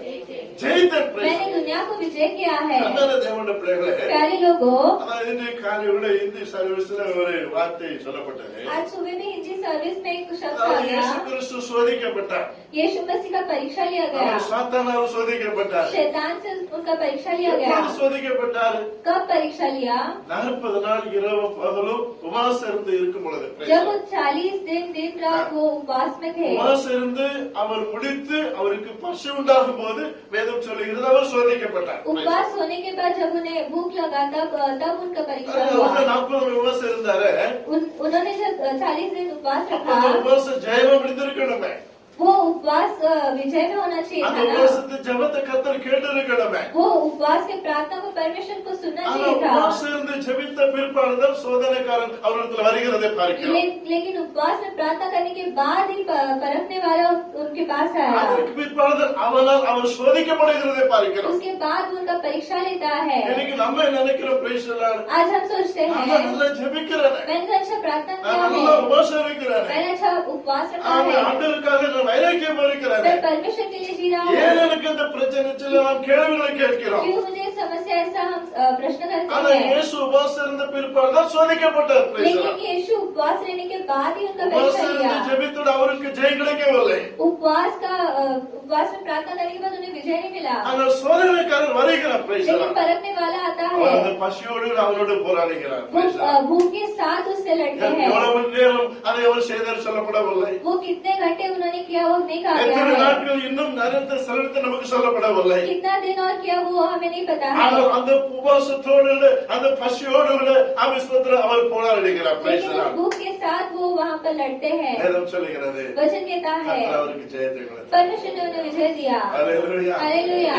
ஜெயித்தேன். Praise the मैंने Lord. दुनिया को विजय किया है। அன்பான தேவனுடைய பிள்ளைகளே, प्यारे लोगों, அதாவது இன்று காலை உள்ள இந்தி சர்வீஸ்ல ஒரு வார்த்தை சொல்லப்பட்டது. आज सुबह में हिंदी सर्विस में एक शब्द आ அதாவது गया, இயேசு கிறிஸ்து சோதிக்கப்பட்டார். यीशु मसीह का परीक्षा लिया गया, அவர் சாத்தானால் சோதிக்கப்பட்டார். शैतान से उनका परीक्षा लिया गया। எப்பொழுது சோதிக்கப்பட்டார்? कब परीक्षा लिया? 40 நாள் இரவு பகலும் உபவாசம் இருந்து இருக்கும் பொழுது. जब वो 40 दिन दिन रात वो उपवास में थे। உபவாசம் இருந்து அவர் முடித்து அவருக்கு பசி உண்டாகும் போது வேதம் சொல்லுகிறது அவர் சோதிக்கப்பட்டார். उपवास होने के बाद जब उन्हें भूख लगा तब उनका परीक्षा அவங்க हुआ। 40 நாள் உபவாசம் இருந்தாரு. उन्होंने जब 40 दिन उपवास அப்ப रखा, அந்த உபவாசம் ஜெயமா முடிந்திருக்கணுமே. वो उपवास विजय में होना चाहिए அந்த था ना। உபவாசத்தை ஜெபத்தை கர்த்தர் கேட்டு இருக்கணுமே. वो उपवास के प्रार्थना को परमेश्वर को सुनना ஆனா चाहिए था। உபவாசம் இருந்து ஜெபித்த பிற்பாடுதான் சோதனைக்காரன் அவரிடத்தில் வருகிறதை பார்க்கிறோம். लेकिन उपवास में प्रार्थना करने के बाद ही परखने वाला उनके पास आया। அதற்கு பிற்பாடுதான் அவனால் அவர் சோதிக்கப்படுகிறதை பார்க்கிறோம். उसके बाद वो उनका परीक्षा लेता है। இன்னைக்கு நம்ம நினைக்கிறோம், praise the Lord, आज हम सोचते நான் हैं நல்லா ஜெபிக்கிறேன், मैंने अच्छा प्रार्थना நான் किया நல்லா है, உபவாசம் இருக்கிறேன், मैंने अच्छा उपवास रखा ஆமா, है, ஆண்டவருக்காக நான் வைராக்கியம் இருக்கிறேன். मैं परमेश्वर के लिए जी रहा ஏன் हूँ। எனக்கு இந்த பிரச்சனை சொல்ல நாம் கேள்விகளை கேட்கிறோம். क्यों मुझे समस्या ऐसा हम प्रश्न ஆனா करते हैं। இயேசு உபவாசம் இருந்த பிற்பாடுதான் சோதிக்கப்பட்டார். praise the लेकिन Lord. यीशु उपवास रहने के बाद ही उनका உபவாசம் परीक्षा இருந்து लिया। ஜெபித்தோட அவருக்கு ஜெயம் கிடைக்கவில்லை. उपवास में प्रार्थना करने के बाद उन्हें विजय नहीं मिला, ஆனால் சோதனைக்காரன் வருகிறார். praise the लेकिन Lord. परखने वाला आता அவர் அந்த है, பசியோடு அவரோடு போராடுகிறார். वो praise the Lord. भूख के साथ उससे लड़ते हैं। எவ்வளவு மணி நேரம் அதை அவர் செய்தார் சொல்லப்படவில்லை. वो कितने घंटे उन्होंने किया वो नहीं कहा எத்தனை गया है, நாட்கள் இன்னும் நிறைந்த செலவித்து நமக்கு சொல்லப்படவில்லை. कितना दिन और किया वो हमें नहीं पता है। ஆனால் அந்த உபவாசத்தோடு அந்த பசியோடு ஆவிஸ்வத்தில் அவர் போராடுகிறார். praise लेकिन the उस Lord. भूख के साथ वो वहाँ पर लड़ते हैं। வேதம் சொல்லுகிறது वचन कहता है கர்த்தர் அவருக்கு ஜெயத்தை கொடுத்தார். परमेश्वर ने उन्हें विजय दिया। ஹalleluya. Hallelujah.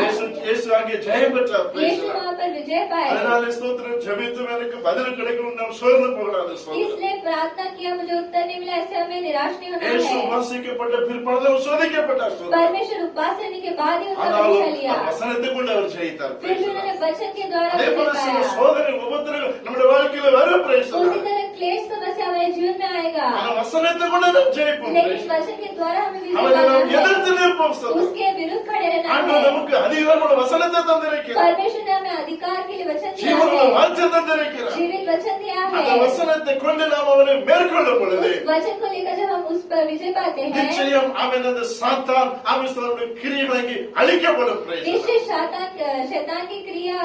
இயேசு அங்கே ஜெயம் பெற்றார். praise Yeshu the Lord. वहाँ पर विजय पाए, அதனால ஸ்தோத்திரம், ஜெபித்தும் எனக்கு பதில் கிடைக்கும் நாம் சோர்ந்து போகக்கூடாது. ஸ்தோத்திரம். इसलिए प्रार्थना किया मुझे उत्तर नहीं मिला, ऐसे हमें निराश नहीं होना இயேசு है। உபாசிக்கப்பட்ட பிற்பாடு சோதிக்கப்பட்டார். ஸ்தோத்திரம். परमेश्वर उपवास करने के बाद ही उनका ஆனாலும் परीक्षा लिया, அவர் வசனத்தை கொண்டு அவர் ஜெயித்தார். फिर भी उन्होंने वचन के द्वारा அதே विजय போல சில पाया। சோதனை உபத்திரங்கள் நம்முடைய வாழ்க்கையில வரும். praise the उसी Lord. तरह क्लेश समस्या हमारे जीवन में आएगा, ஆனா வசனத்தை கொண்டு நாம் ஜெயிப்போம். praise लेकिन the Lord. वचन के द्वारा हमें विजय அவரை पाना நாம் है, எதிர்த்து நிற்போம். ஸ்தோத்திரம். उसके विरुद्ध खड़े रहना ஆண்டவர் है। நமக்கு அதிகாரமுள்ள வசனத்தை தந்திருக்கிறார். परमेश्वर ने हमें अधिकार के लिए वचन दिया ஜீவனுள்ள வார்த்தை தந்திருக்கிறார். जीवित वचन दिया அந்த है। வசனத்தை கொண்டு நாம் அவனை மேற்கொள்ளும் பொழுது उस वचन को लेकर जब हम उस पर विजय पाते हैं, நிச்சயம் அவன் அந்த சாத்தான் அவனுடைய கிரியைகளை அழிக்கப்படும். Praise the Lord. निश्चय शैतान की क्रिया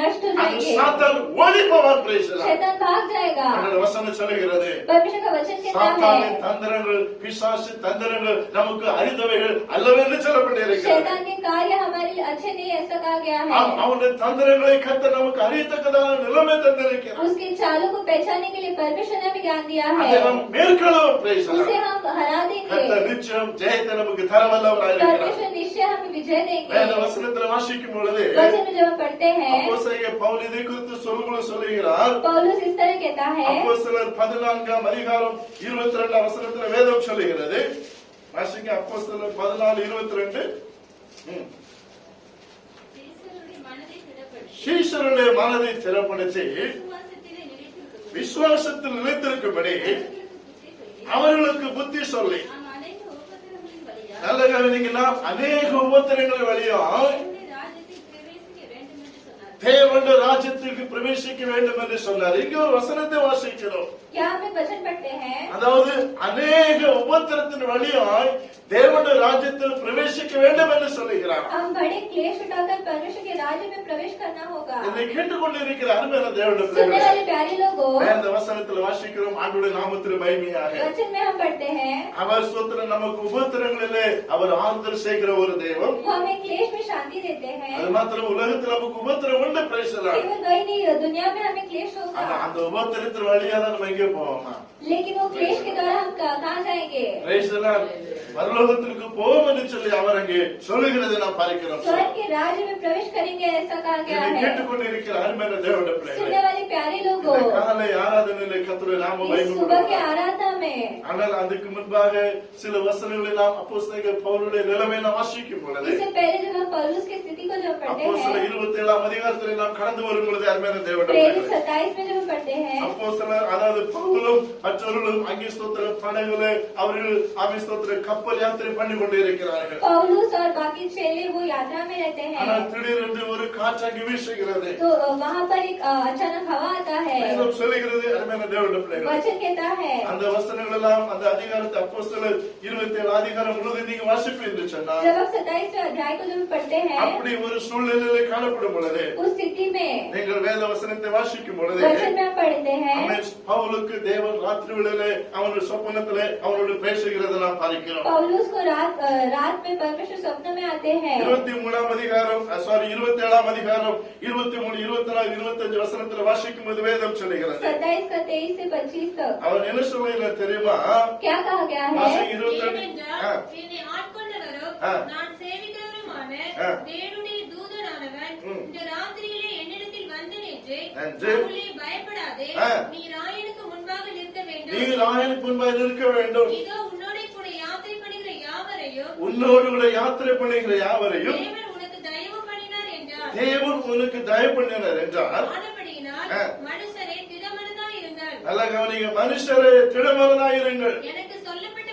नष्ट हो அந்த जाएंगे, சாத்தான் ஓடி போவான். Praise the Lord. शैतान भाग जाएगा। அவனுடைய வசனம் சொல்லுகிறது, परमेश्वर का वचन कहता சாத்தானின் है, தந்திரங்கள் பிசாசு தந்திரங்கள் நமக்கு அறிந்தவைகள் அல்லவென்று சொல்லப்பட்டிருக்கிறது. शैतान के कार्य हमारे लिए अच्छे नहीं, ऐसा कहा गया है। அவனுடைய தந்திரங்களை கர்த்தர் நமக்கு அறியத்தக்கதான நிலைமை தந்திருக்கிறார். उसकी चालों को पहचानने के लिए परमेश्वर ने भी ज्ञान दिया அதை है, நாம் மேற்கொள்ளும். Praise the Lord. उसे हम हरा देंगे। கர்த்தர் நிச்சயம் ஜெயத்தை நமக்கு தரவல்லவராயிருக்கிறார். परमेश्वर निश्चय हमें विजय வேத देंगे। வசனத்தில் வாசிக்கும் பொழுது वचन में जब हम पढ़ते हैं, அப்போஸ்தலனாகிய பவுல் இதை குறித்து சொல்லுகிறார். पौलुस इस तरह कहता है, அப்போஸ்தலர் 14 அதிகாரம் 22 வசனத்தில் வேதம் சொல்லுகிறது. வாசிங்க அப்போஸ்தலர் 14:22. சீசருடைய மனதை திடப்படுத்தி சீஷருடைய மனதை திறப்படுத்தி விசுவாசத்திலே நிலைத்திருக்கும்படி விசுவாசத்தில் நிலைத்திருக்கும்படி அவர்களுக்கு புத்தி சொல்லி, அவர்களுக்கு புத்தி சொல்லி நாம் அநேக உபத்திரவங்களின் வழியாக நல்ல கவனிங்கன்னா அநேக உபத்திரங்கள் வழியா தேவனுடைய ராஜ்யத்தில் பிரவேசிக்க வேண்டும் தேவனுடைய ராஜ்யத்திற்கு பிரவேசிக்க வேண்டும் என்று சொன்னார். என்று சொன்னார். இங்க ஒரு வசனத்தை வாசிக்கிறோம். क्या हमें वचन पढ़ते हैं? அதாவது அநேக உபத்திரத்தின் வழியாய் தேவனுடைய ராஜ்யத்தில் பிரவேசிக்க வேண்டும் என்று சொல்லுகிறார். हम बड़े क्लेश उठाकर परमेश्वर के राज्य में प्रवेश करना होगा। என்னை கேட்டுக்கொண்டிருக்கிற அருமையான தேவனுடைய सुनने பிள்ளைகளே, वाले प्यारे लोगों, இந்த வசனத்தில் வாசிக்கிறோம். ஆண்டவருடைய நாமத்தில் மகிமையாக वचन में हम पढ़ते हैं, அவர் ஸ்தோத்திரம் நமக்கு உபத்திரங்களிலே அவர் ஆறுதல் செய்கிற ஒரு தெய்வம். वो हमें क्लेश में शांति देते हैं। அது மாத்திரம் உலகத்தில் நமக்கு உபத்திரம் உண்டு. பேசலாம். केवल वही नहीं, दुनिया में हमें क्लेश होगा, அந்த உபத்திரத்தின் வழியா தான் நம்ம எங்கே போவோமா? लेकिन वो क्लेश के द्वारा हम कहाँ जाएंगे? பேசலாம். பரலோகத்திற்கு போவோம் என்று சொல்லி அவர் அங்கே சொல்லுகிறதை நாம் பார்க்கிறோம். स्वर्ग के राज्य में प्रवेश करेंगे, ऐसा कहा गया என்னை है। கேட்டுக்கொண்டிருக்கிற அருமையான தேவனுடைய सुनने பிள்ளைகளே, वाले प्यारे लोगों, இந்த காலை ஆராதனையிலே கர்த்தருடைய நாமம் इस सुबह के மகிமைப்படுவதாக. आराधना में, ஆனால் அதுக்கு முன்பாக சில வசனங்களை நாம் அப்போஸ்தலர் பவுலுடைய நிலைமை நாம் வாசிக்கும் பொழுது इससे पहले जब हम पौलुस की स्थिति को जब पढ़ते அப்போஸ்தலர் हैं, 27 அதிகாரத்திலே நாம் கடந்து வரும் பொழுது அருமையான தேவனுடைய प्रेरित பிள்ளைகளே, 27 में जब हम पढ़ते हैं, அப்போஸ்தலர் அதாவது பவுலும் மற்றவர்களும் அங்கே ஸ்தோத்திர படகுல அவர்கள் அங்கே ஸ்தோத்திர கப்பல் யாத்திரை பண்ணி கொண்டு இருக்கிறார்கள். पौलुस और बाकी चेले वो यात्रा में रहते ஆனால் हैं, திடீரென்று ஒரு காற்றாங்கி வீசுகிறது. तो वहाँ पर एक अचानक हवा आता है। வேதம் சொல்லுகிறது அருமையான தேவனுடைய பிள்ளைகளே, वचन कहता है, அந்த வசனங்கள் எல்லாம் அந்த அதிகாரத்தை அப்போஸ்தலர் 27 அதிகாரம் முழுவதும் நீங்க வாசிப்பீர்கள் என்று சொன்னால் जब हम 27वें अध्याय को जब पढ़ते हैं, அப்படி ஒரு சூழ்நிலையிலே காணப்படும் பொழுது उस स्थिति में நீங்கள் வேத வசனத்தை வாசிக்கும் பொழுது वचन में हम पढ़ते हैं, பவுலுக்கு தேவன் ராத்திரி வேளையிலே அவனுடைய சொப்பனத்திலே அவனோடு பேசுகிறதை நாம் பார்க்கிறோம். पौलुस को रात में परमेश्वर स्वप्न में आते हैं। 23 அதிகாரம் 27 அதிகாரம் 23, 24, 25 வசனத்துல வாசிக்கும் போது வேதம் சொல்லுகிறது. 27 का 23 से 25 तक அவன் என்ன சொல்லுகிற தெரியுமா? क्या कहा गया है? வாசி 22. ஏனென்றால் என்னை ஆட்கொண்டவரும் ஆ. நான் சேவிக்கிறவருமான ஆ. தேவனுடைய தூதனானவன் இந்த ராத்திரியிலே என்னிடத்தில் வந்து நின்று, நின்று, பவுலே, பயப்படாதே, ஆ. நீ ராயனுக்கு முன்பாக நிற்க நீ வேண்டும். ராயனுக்கு முன்பாக இருக்க வேண்டும். இதோ உன்னோட கூட யாத்திரை பண்ணுகிற யாவரையும் உன்னோடு கூட யாத்திரை பண்ணுகிற யாவரையும் தேவன் உனக்கு தயவு பண்ணினார் என்றார். தேவன் உனக்கு தயவு பண்ணினார் என்றார். ஆனபடியினால் ஆ. மனுஷரே திடமனதாய் இருங்கள். நல்ல கவனிங்க, மனுஷரே திடமனதாயிருங்கள். எனக்கு சொல்லப்பட்ட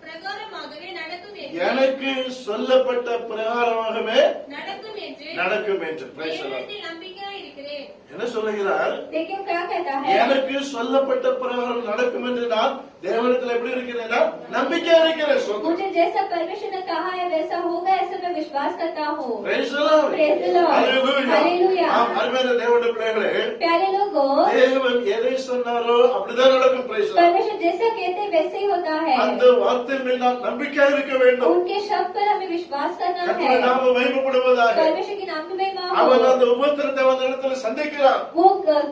பிரகாரமாகவே நடக்கும் என்று எனக்கு சொல்லப்பட்ட பிரகாரமாகவே நடக்கும் என்று நடக்கும் என்று Praise the Lord. தேவனிடத்தில் நம்பிக்கையாய் இருக்கிறேன். என்ன சொல்லுகிறார்? देखिए क्या कहता है? எனக்கு சொல்லப்பட்ட பிரகாரம் நடக்கும் என்று நான் தேவனிடத்தில் எப்படி இருக்கிறேன்னா நம்பிக்கை இருக்கிறேன். சொல்லுங்க. मुझे जैसा परमेश्वर ने कहा है वैसा होगा, ऐसा मैं विश्वास करता हूँ। Praise the Lord. Praise the Lord. Hallelujah. Hallelujah. ஆம், அருமையான தேவனுடைய பிள்ளைகளே, प्यारे लोगों, தேவன் எதை சொன்னாரோ அப்படிதான் நடக்கும். Praise the Lord. परमेश्वर जैसा कहते हैं वैसे ही होता है। அந்த வார்த்தையின் மேல் நாம் நம்பிக்கை இருக்க வேண்டும். उनके शब्द पर हमें विश्वास करना கர்த்தருடைய है। நாமம் மகிமைப்படுவதாக. परमेश्वर की नाम की महिमा அவன் हो। அந்த உபத்திரத்தை அந்த இடத்துல சந்திக்கிறான். वो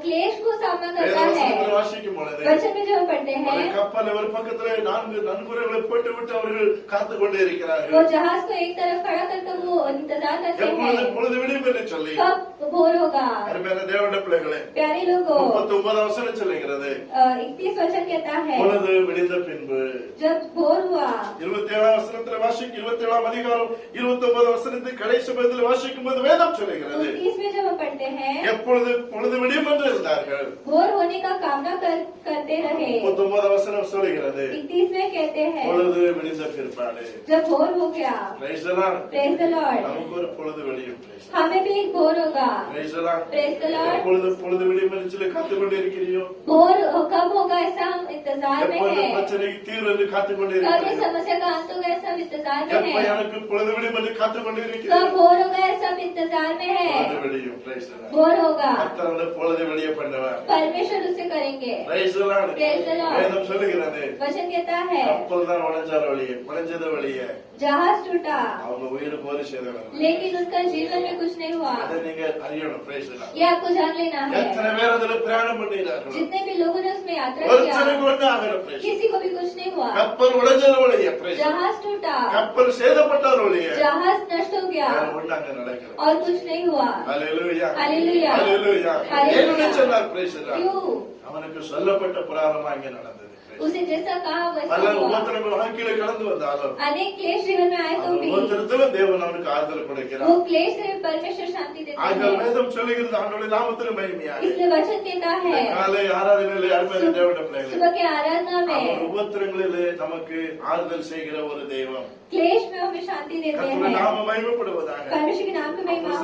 क्लेश को सामना करता வேதவசனத்தில் है। வாசிக்கும் பொழுது वचन में जो हम पढ़ते ஒரு हैं, கப்பல் ஒரு பக்கத்திலே 4 நன்குறைகளை போட்டு விட்டு அவர்கள் காத்து கொண்டே वो இருக்கிறார்கள். जहाज को एक तरफ खड़ा करके वो इंतजार करते எப்பொழுது हैं பொழுது விடியும் என்று சொல்லி कब भोर होगा। அருமையான தேவனுடைய பிள்ளைகளே, प्यारे लोगों, 39 வசனம் சொல்லுகிறது, 31 वचन कहता है, பொழுது விடிந்த பின்பு. जब भोर हुआ। 27 வசனத்துல வாசிக்கும் 27 அதிகாரம் 29 வசனத்தை கடைசி பகுதியில் வாசிக்கும் போது வேதம் சொல்லுகிறது, 29 में जब हम पढ़ते हैं, எப்பொழுது பொழுது விடியும் என்று இருந்தார்கள். भोर होने का कामना करते रहे। 39 வசனம் சொல்லுகிறது 31 में कहते हैं பொழுது விடிந்த பிற்பாடு जब भोर हो गया, Praise the Lord. Praise the Lord, நமக்கு ஒரு பொழுது விடியும் Praise the Lord. हमें भी एक भोर होगा। Praise the Lord. Praise the Lord. பொழுது விடியும் என்று சொல்லி காத்துக் கொண்டிருக்கிறியோ भोर कब होगा ऐसा हम इंतजार में எப்பொழுது है। பிரச்சனைக்கு தீர்வு என்று காத்துக் कब ये கொண்டிருக்கிறீர்கள் समस्या का अंत होगा ऐसा हम इंतजार में எப்ப है। எனக்கு பொழுது விடியும் என்று காத்துக் कब கொண்டிருக்கிறீர்கள் भोर होगा ऐसा हम इंतजार में है। பொழுது விடியும் Praise the Lord. भोर होगा, கர்த்தர் அந்த பொழுது விடிய பண்ணுவார் परमेश्वर उसे करेंगे। Praise the Lord. Praise the Lord. வேதம் சொல்லுகிறது वचन कहता है கப்பல் தான் உடைஞ்சது வழியே जहाज टूटा அவங்க உயிருக்கு ஒரு சேதம் लेकिन उसका जीवन में कुछ नहीं हुआ। அதை நீங்க அறியணும் Praise the Lord. ये आपको जान लेना है। எத்தனை பேர் அதுல பிரயாணம் பண்ணினார்கள் जितने भी लोगों ने उसमें यात्रा ஒருத்தருக்கு किया, ஒண்ணு ஆகல Praise the Lord. किसी को भी कुछ नहीं हुआ। கப்பல் உடைஞ்சது வழியே Praise the Lord. जहाज टूटा, கப்பல் சேதப்பட்டது வழியே जहाज नष्ट हो गया வேற ஒண்ணு அங்க நடக்கல और कुछ नहीं हुआ। ஹalleluya Hallelujah. ஹalleluya Hallelujah. என்ன சொன்னார் Praise the Lord. क्यों? அவனுக்கு சொல்லப்பட்ட பிரகாரமா இங்க நடந்தது Praise the Lord. उसे जैसा कहा वैसा பல हुआ। உபத்திரங்கள் வாழ்க்கையில கடந்து வந்தாலும் अनेक क्लेश जीवन में आए तो அந்த भी உபத்திரத்துல தேவன் அவனுக்கு ஆறுதல் वो கொடுக்கிறார் क्लेश से परमेश्वर शांति देते ஆகிய हैं। வேதம் சொல்லுகிறது ஆண்டவருடைய நாமத்தில் மகிமையாக इसलिए वचन कहता है காலை ஆராதனையிலே அருமையான தேவனுடைய பிள்ளைகளே सुबह के आराधना அவர் में உபத்திரங்களிலே நமக்கு ஆறுதல் செய்கிற ஒரு தெய்வம் क्लेश में हमें शांति देते கர்த்தருடைய हैं। நாம மகிமைப்படுவதாக परमेश्वर के नाम की महिमा हो।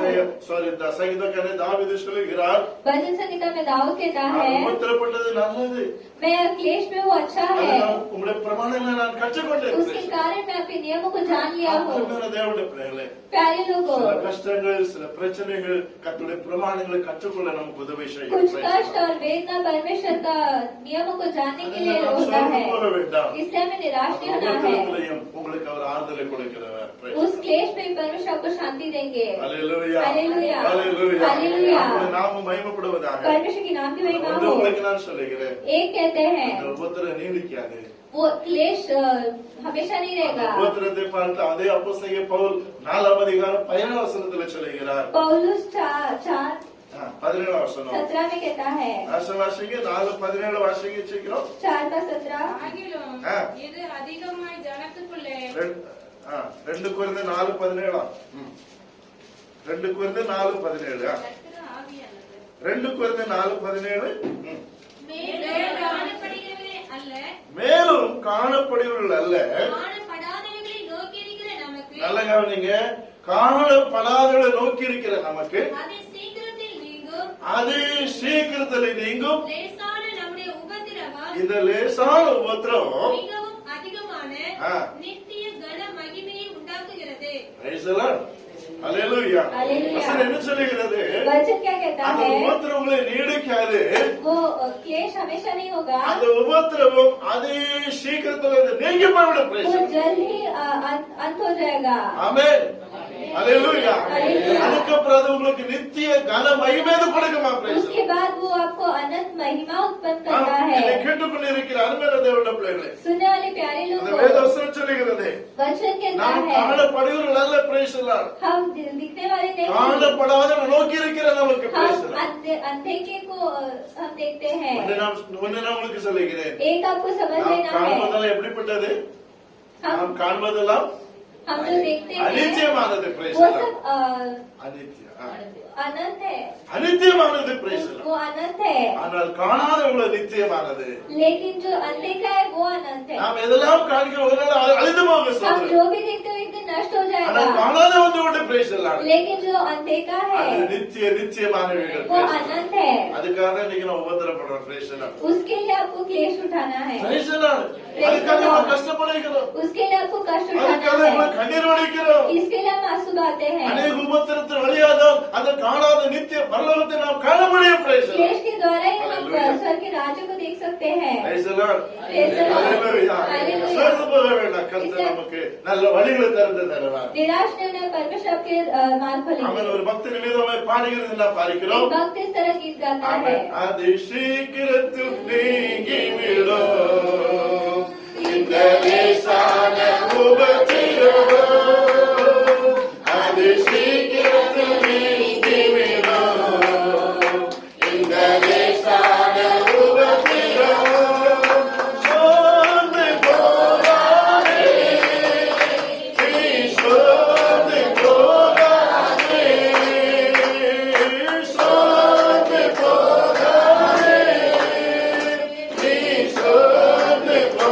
சங்கீதக்காரே தாவீது சொல்லுகிறார் भजन संगीता में दाऊद कहता है உபத்திரப்பட்டது நல்லது मैं क्लेश में वो अच्छा அது है, நான் உங்களுடைய பிரமாணங்களை நான் கற்றுக்கொண்டேன் उसके कारण मैं आपके नियमों को जान लिया हूँ। அருமையான தேவனுடைய பிள்ளைகளே प्यारे लोगों, சில கஷ்டங்கள் சில பிரச்சனைகள் கர்த்தருடைய பிரமாணங்களை கற்றுக்கொள்ள நமக்கு உதவி செய்யும் कुछ कष्ट और वेदना परमेश्वर का नियमों को जानने के लिए அதனால होता நாம் है, சோர்ந்து போக வேண்டாம் इसलिए हमें निराश नहीं होना है। உபத்திரத்திலையும் உங்களுக்கு அவர் ஆறுதலை கொடுக்கிறவர் उस क्लेश में परमेश्वर आपको शांति देंगे। ஹalleluya Hallelujah. ஹalleluya Hallelujah. அவருடைய நாமம் மகிமைப்படுவதாக परमेश्वर के नाम की महिमा ஒன்று हो। உங்களுக்கு நான் சொல்லுகிறேன் एक कहते हैं அந்த உபத்திரம் நீடிக்காது वो क्लेश हमेशा नहीं அந்த रहेगा। உபத்திரத்தை பார்த்து அதே அப்போஸ்தலனாகிய பவுல் 4ஆம் அதிகாரம் 17ஆம் வசனத்தில் சொல்லுகிறார் पौलुस 4:17 17ஆம் வசனம் में कहता है, வாசிங்க 4:17 வாசிங்க சீக்கிரம் 4:17 ஆகிலும் ஆ. இது அதிகமாய் ஜனத்துக்குள்ளே 2 கொரிந்தியர் 4:17 2 கொரிந்தியர் 4:17 கர்த்தர் ஆவியானவர் 2 கொரிந்தியர் 4:17 மேலும் காணப்படுகிறவர்களே அல்ல, மேலும் காணப்படுவர்கள் அல்ல காணப்படாதவைகளை நோக்கியிருக்கிற நமக்கு நல்ல கவனிங்க காணப்படாதவர்களை நோக்கி இருக்கிற நமக்கு அதை சீக்கிரத்தில் நீங்கும் அது சீக்கிரத்தில் நீங்கும் லேசான நம்முடைய உபத்திரவம் இந்த லேசான உபத்திரம் மிகவும் அதிகமான ஆ. நித்திய கன மகிமையை உண்டாக்குகிறது. Praise the Lord. Hallelujah. Hallelujah. வசனம் என்ன சொல்லுகிறது वचन क्या कहता அந்த है, உபத்திரம் உங்களை நீடிக்காது वो क्लेश हमेशा नहीं होगा, அந்த உபத்திரவம் அதே சீக்கிரத்தில் அது நீங்கி போய்விடும் Praise वो the Lord. जल्द ही अंत हो जाएगा। ஆமென். Hallelujah. Hallelujah. அதுக்கப்புறம் அது உங்களுக்கு நித்திய கன மகிமையை கொடுக்குமா Praise the उसके Lord. बाद वो आपको अनंत महिमा उत्पन्न நாம் करता இதை है। கேட்டுக்கொண்டிருக்கிற அருமையான தேவனுடைய பிள்ளைகளே सुनने वाले प्यारे அந்த लोगों, வேதவசனம் சொல்லுகிறது वचन कहता நாம் है காணப்படுகிறவர்கள் அல்ல Praise the Lord. हम दिखने वाले नहीं, காணப்படாத நோக்கி இருக்கிற நமக்கு Praise the हम Lord. अंधेरे को हम देखते हैं। ஒன்னு நான் உங்களுக்கு சொல்லுகிறேன் एक आपको समझ நாம் लेना है, காண்பதெல்லாம் எப்படிப்பட்டது நாம் हम காண்பதெல்லாம் हम जो देखते हैं அனித்தியமானது Praise वो the Lord. सब அனித்தியம் अनंत है, அனித்தியமானது Praise the Lord. वो अनंत है, ஆனால் காணாதவங்கள நித்தியமானது लेकिन जो अनदेखा है वो अनंत है। நாம் எதெல்லாம் காண்கிற ஒரு நாள் அழிந்து போக हम சொல்றோம் जो भी देखते हैं एक दिन नष्ट हो ஆனால் जाएगा, காணாத வந்து விட்டு Praise the Lord. लेकिन जो अनदेखा அது है நித்தியமானவைகள் वो Praise the Lord. अनंत है। அதுக்காக தான் இன்னைக்கு நான் உபத்திரப்படுறோம் Praise the Lord. उसके लिए आपको क्लेश उठाना है, Praise the Lord. அதுக்காக நம்ம கஷ்டப்படுகிறோம் उसके लिए आपको कष्ट அதுக்காக उठाना நம்ம है, கண்ணீர் வடிக்கிறோம் इसके लिए हम आंसू बहाते हैं। அநேக உபத்திரத்தின் வழியாதான் அந்த காணாத நித்திய பரலோகத்தை நாம் காண முடியும் Praise the Lord. क्लेश के द्वारा ही हम Hallelujah. स्वर्ग के राज्य को देख सकते हैं। Praise the Lord. Praise the Lord. Hallelujah. Hallelujah. சோர்ந்து போக வேண்டாம் கர்த்தர் நமக்கு நல்ல வழிகளை திறந்து தருவார் निराश नहीं होना, परमेश्वर आपके मार्ग அவன் खोलेंगे। ஒரு பக்தி நிமிதமாய் பாடுகிறது நாம் பார்க்கிறோம் एक भक्त इस तरह गीत गाता है, அவன் அது சீக்கிரத்தில் நீங்கிவிடும் இந்த லேசான உபத்திரவம் அது சீக்கிரத்தில் நீங்கிவிடும் இந்த லேசான உபத்திரவம் சோர்ந்து போகாதே நீ சோர்ந்து போகாதே சோர்ந்து போகாதே நீ சோர்ந்து போகாதே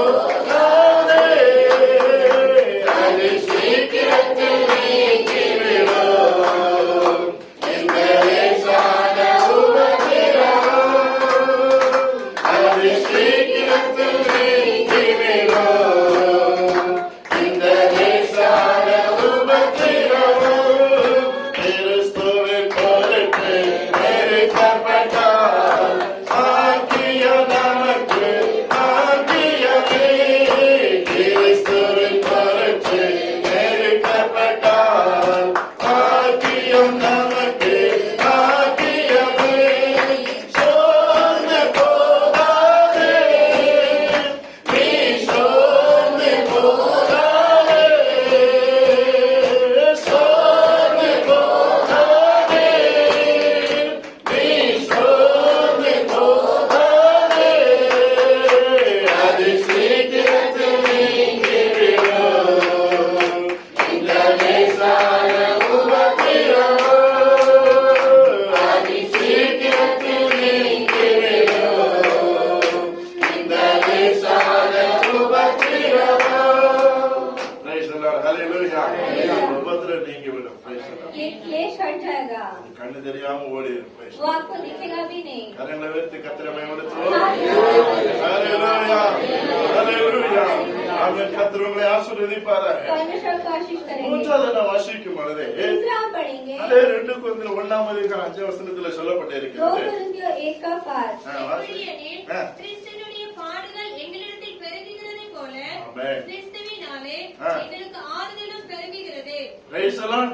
கண்ணு தெரியாம ஓடி वो இருப்பேன். आपको दिखेगा भी नहीं। கரங்களை வைத்து கர்த்தரை மகிமைப்படுத்துவோம். ஹalleluya ஹalleluya. ஆமென். கர்த்தர் உங்களை ஆசீர்வதிப்பாராக. परमेश्वर आपको आशीष करेंगे। மூன்றாவது நாம் வாசிக்கும் பொழுது तीसरा हम पढ़ेंगे அதே 2 கொரிந்தியர் 1:5 சொல்லப்பட்டிருக்கிறது. 2 कोरिन्थियों 1:5। எப்படியெனில், கிறிஸ்துவினுடைய பாடுகள் எங்களிடத்தில் பெருகுகிறதைப் போல, ஆமென். கிறிஸ்துவினாலே எங்களுக்கு ஆறுதலும் பெருகுகிறது. Praise the Lord.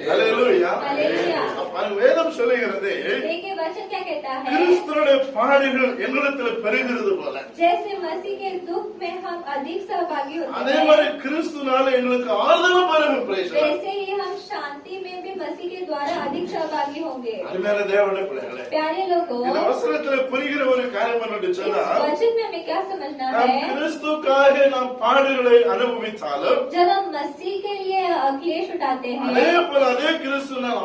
Hallelujah. Hallelujah. பாருங்க, வேதம் சொல்லுகிறது देखिए वचन क्या कहता है, கிறிஸ்துவினுடைய பாடுகள் எங்களிடத்தில் பெருகிறது போல जैसे मसीह के दुख में हम अधिक सहभागी அதே होते हैं, மாதிரி கிறிஸ்துனால எங்களுக்கு ஆறுதலும் பெருகும். Praise the Lord. वैसे ही हम शांति में भी मसीह के द्वारा अधिक सहभागी होंगे। அருமையான தேவனுடைய பிள்ளைகளே, प्यारे लोगों, இந்த வசனத்துல புரிகிற ஒரு காரியம் என்னன்னு इस சொன்னா, वचन में हमें क्या समझना நாம் है, கிறிஸ்துக்காக நாம் பாடுகளை அனுபவித்தாலும் जब हम मसीह के लिए क्लेश उठाते அதே हैं, போல அதே கிறிஸ்துனால்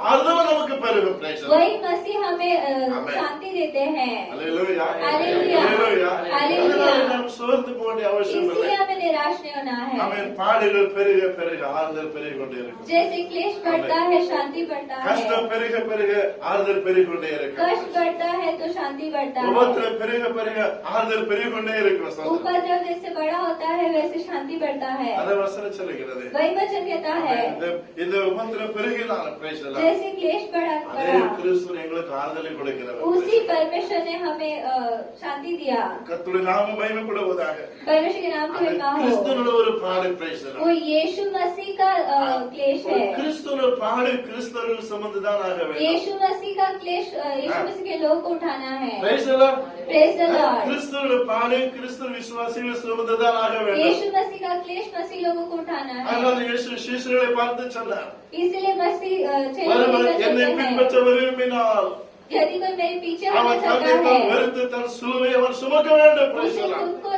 ஆறுதலும் நமக்கு பெருகும். Praise the Lord. वही मसीह हमें Amen. शांति देते हैं। ஹalleluya Hallelujah. ஹalleluya. Hallelujah. அதனால நாம் சோர்ந்து போக வேண்டிய அவசியம் இல்லை. इसलिए हमें निराश नहीं होना है। ஆமென். பாடுகள் பெருக பெருக ஆறுதல் பெருகிக் கொண்டே இருக்கும். जैसे क्लेश बढ़ता है शांति बढ़ता है, கஷ்டம் பெருக பெருக ஆறுதல் பெருகிக் கொண்டே இருக்கும். कष्ट बढ़ता है तो शांति बढ़ता है, உபத்திரம் பெருக பெருக ஆறுதல் பெருகிக் கொண்டே இருக்கும். சகோதரர். उपद्रव जैसे बड़ा होता है वैसे शांति बढ़ता है। அத வசனம் சொல்லுகிறது. वही वचन कहता है, இந்த உபத்திரம் பெருகினால Praise the Lord. जैसे क्लेश बढ़ा அதே கிறிஸ்து எங்களுக்கு ஆறுதலை கொடுக்கிறவர். उसी परमेश्वर ने हमें शांति दिया। கர்த்தருடைய நாமம் மகிமைப்படுவதாக. परमेश्वर के नाम की அந்த महिमा हो। கிறிஸ்துவோட ஒரு பாடு Praise the Lord. वो यीशु मसीह का क्लेश ஒரு है। கிறிஸ்துவோட பாடு கிறிஸ்தவர்கள் சுமந்துதான் ஆக வேண்டும். यीशु मसीह का क्लेश यीशु मसीह के लोग को उठाना है। Praise the Lord. Praise the Lord. கிறிஸ்துவோட பாடு கிறிஸ்தவ விசுவாசிகள் சுமந்துதான் ஆக வேண்டும். यीशु मसीह का क्लेश मसीह लोगों को उठाना है। அதனால இயேசு சீஷர்களை பார்த்து சொன்னார், इसलिए मसीह ஒருவர் என்னை பின்பற்ற விரும்பினால் यदि कोई मेरे पीछे அவன் होना தன்னை चाहता தான் है, வெறுத்து தன் சிலுவை அவன் சுமக்க வேண்டும். Praise उसे the Lord. खुद को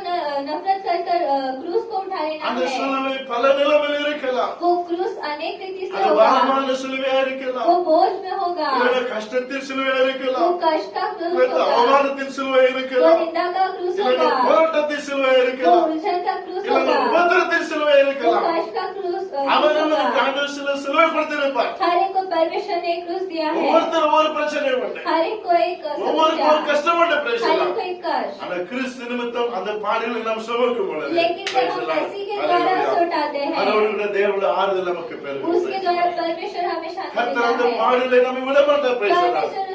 नफरत कर क्रूस को उठा लेना அந்த है। சிலுவை பல நிலைமையில் இருக்கலாம். वो क्रूस अनेक रीति से அது होगा, பாரமான சிலுவையா இருக்கலாம், वो बोझ में होगा, இல்ல கஷ்டத்தின் சிலுவையா वो இருக்கலாம், कष्ट का क्रूस இல்ல होगा, அவமானத்தின் சிலுவையா वो இருக்கலாம், निंदा का क्रूस இல்ல होगा, போராட்டத்தின் சிலுவையா वो இருக்கலாம், उलझन का क्रूस இல்ல होगा, உபத்திரத்தின் சிலுவையா वो இருக்கலாம். कष्ट का क्रूस அவர் होगा। நமக்கு ஆண்டவர் சிலுவை கொடுத்திருப்பார். हर एक को परमेश्वर ने क्रूस दिया है, ஒவ்வொருத்தர் ஒவ்வொரு பிரச்சனை உண்டு, हर एक को एक ஒவ்வொருக்கும் समस्या, ஒரு கஷ்டம் உண்டு. Praise the हर एक Lord. को एक कष्ट। ஆனா கிறிஸ்து நிமித்தம் அந்த பாடுகளை நாம் சுமக்கும் பொழுது लेकिन जब Praise हम the Lord. मसीह के द्वारा Hallelujah. उसे उठाते हैं, கடவுளுடைய தேவனுடைய ஆறுதல் நமக்கு பெருகும். उसके द्वारा परमेश्वर हमें शांति கர்த்தர் देता அந்த है। பாடுகளை நம்மை விட மாட்டார். Praise the Lord. परमेश्वर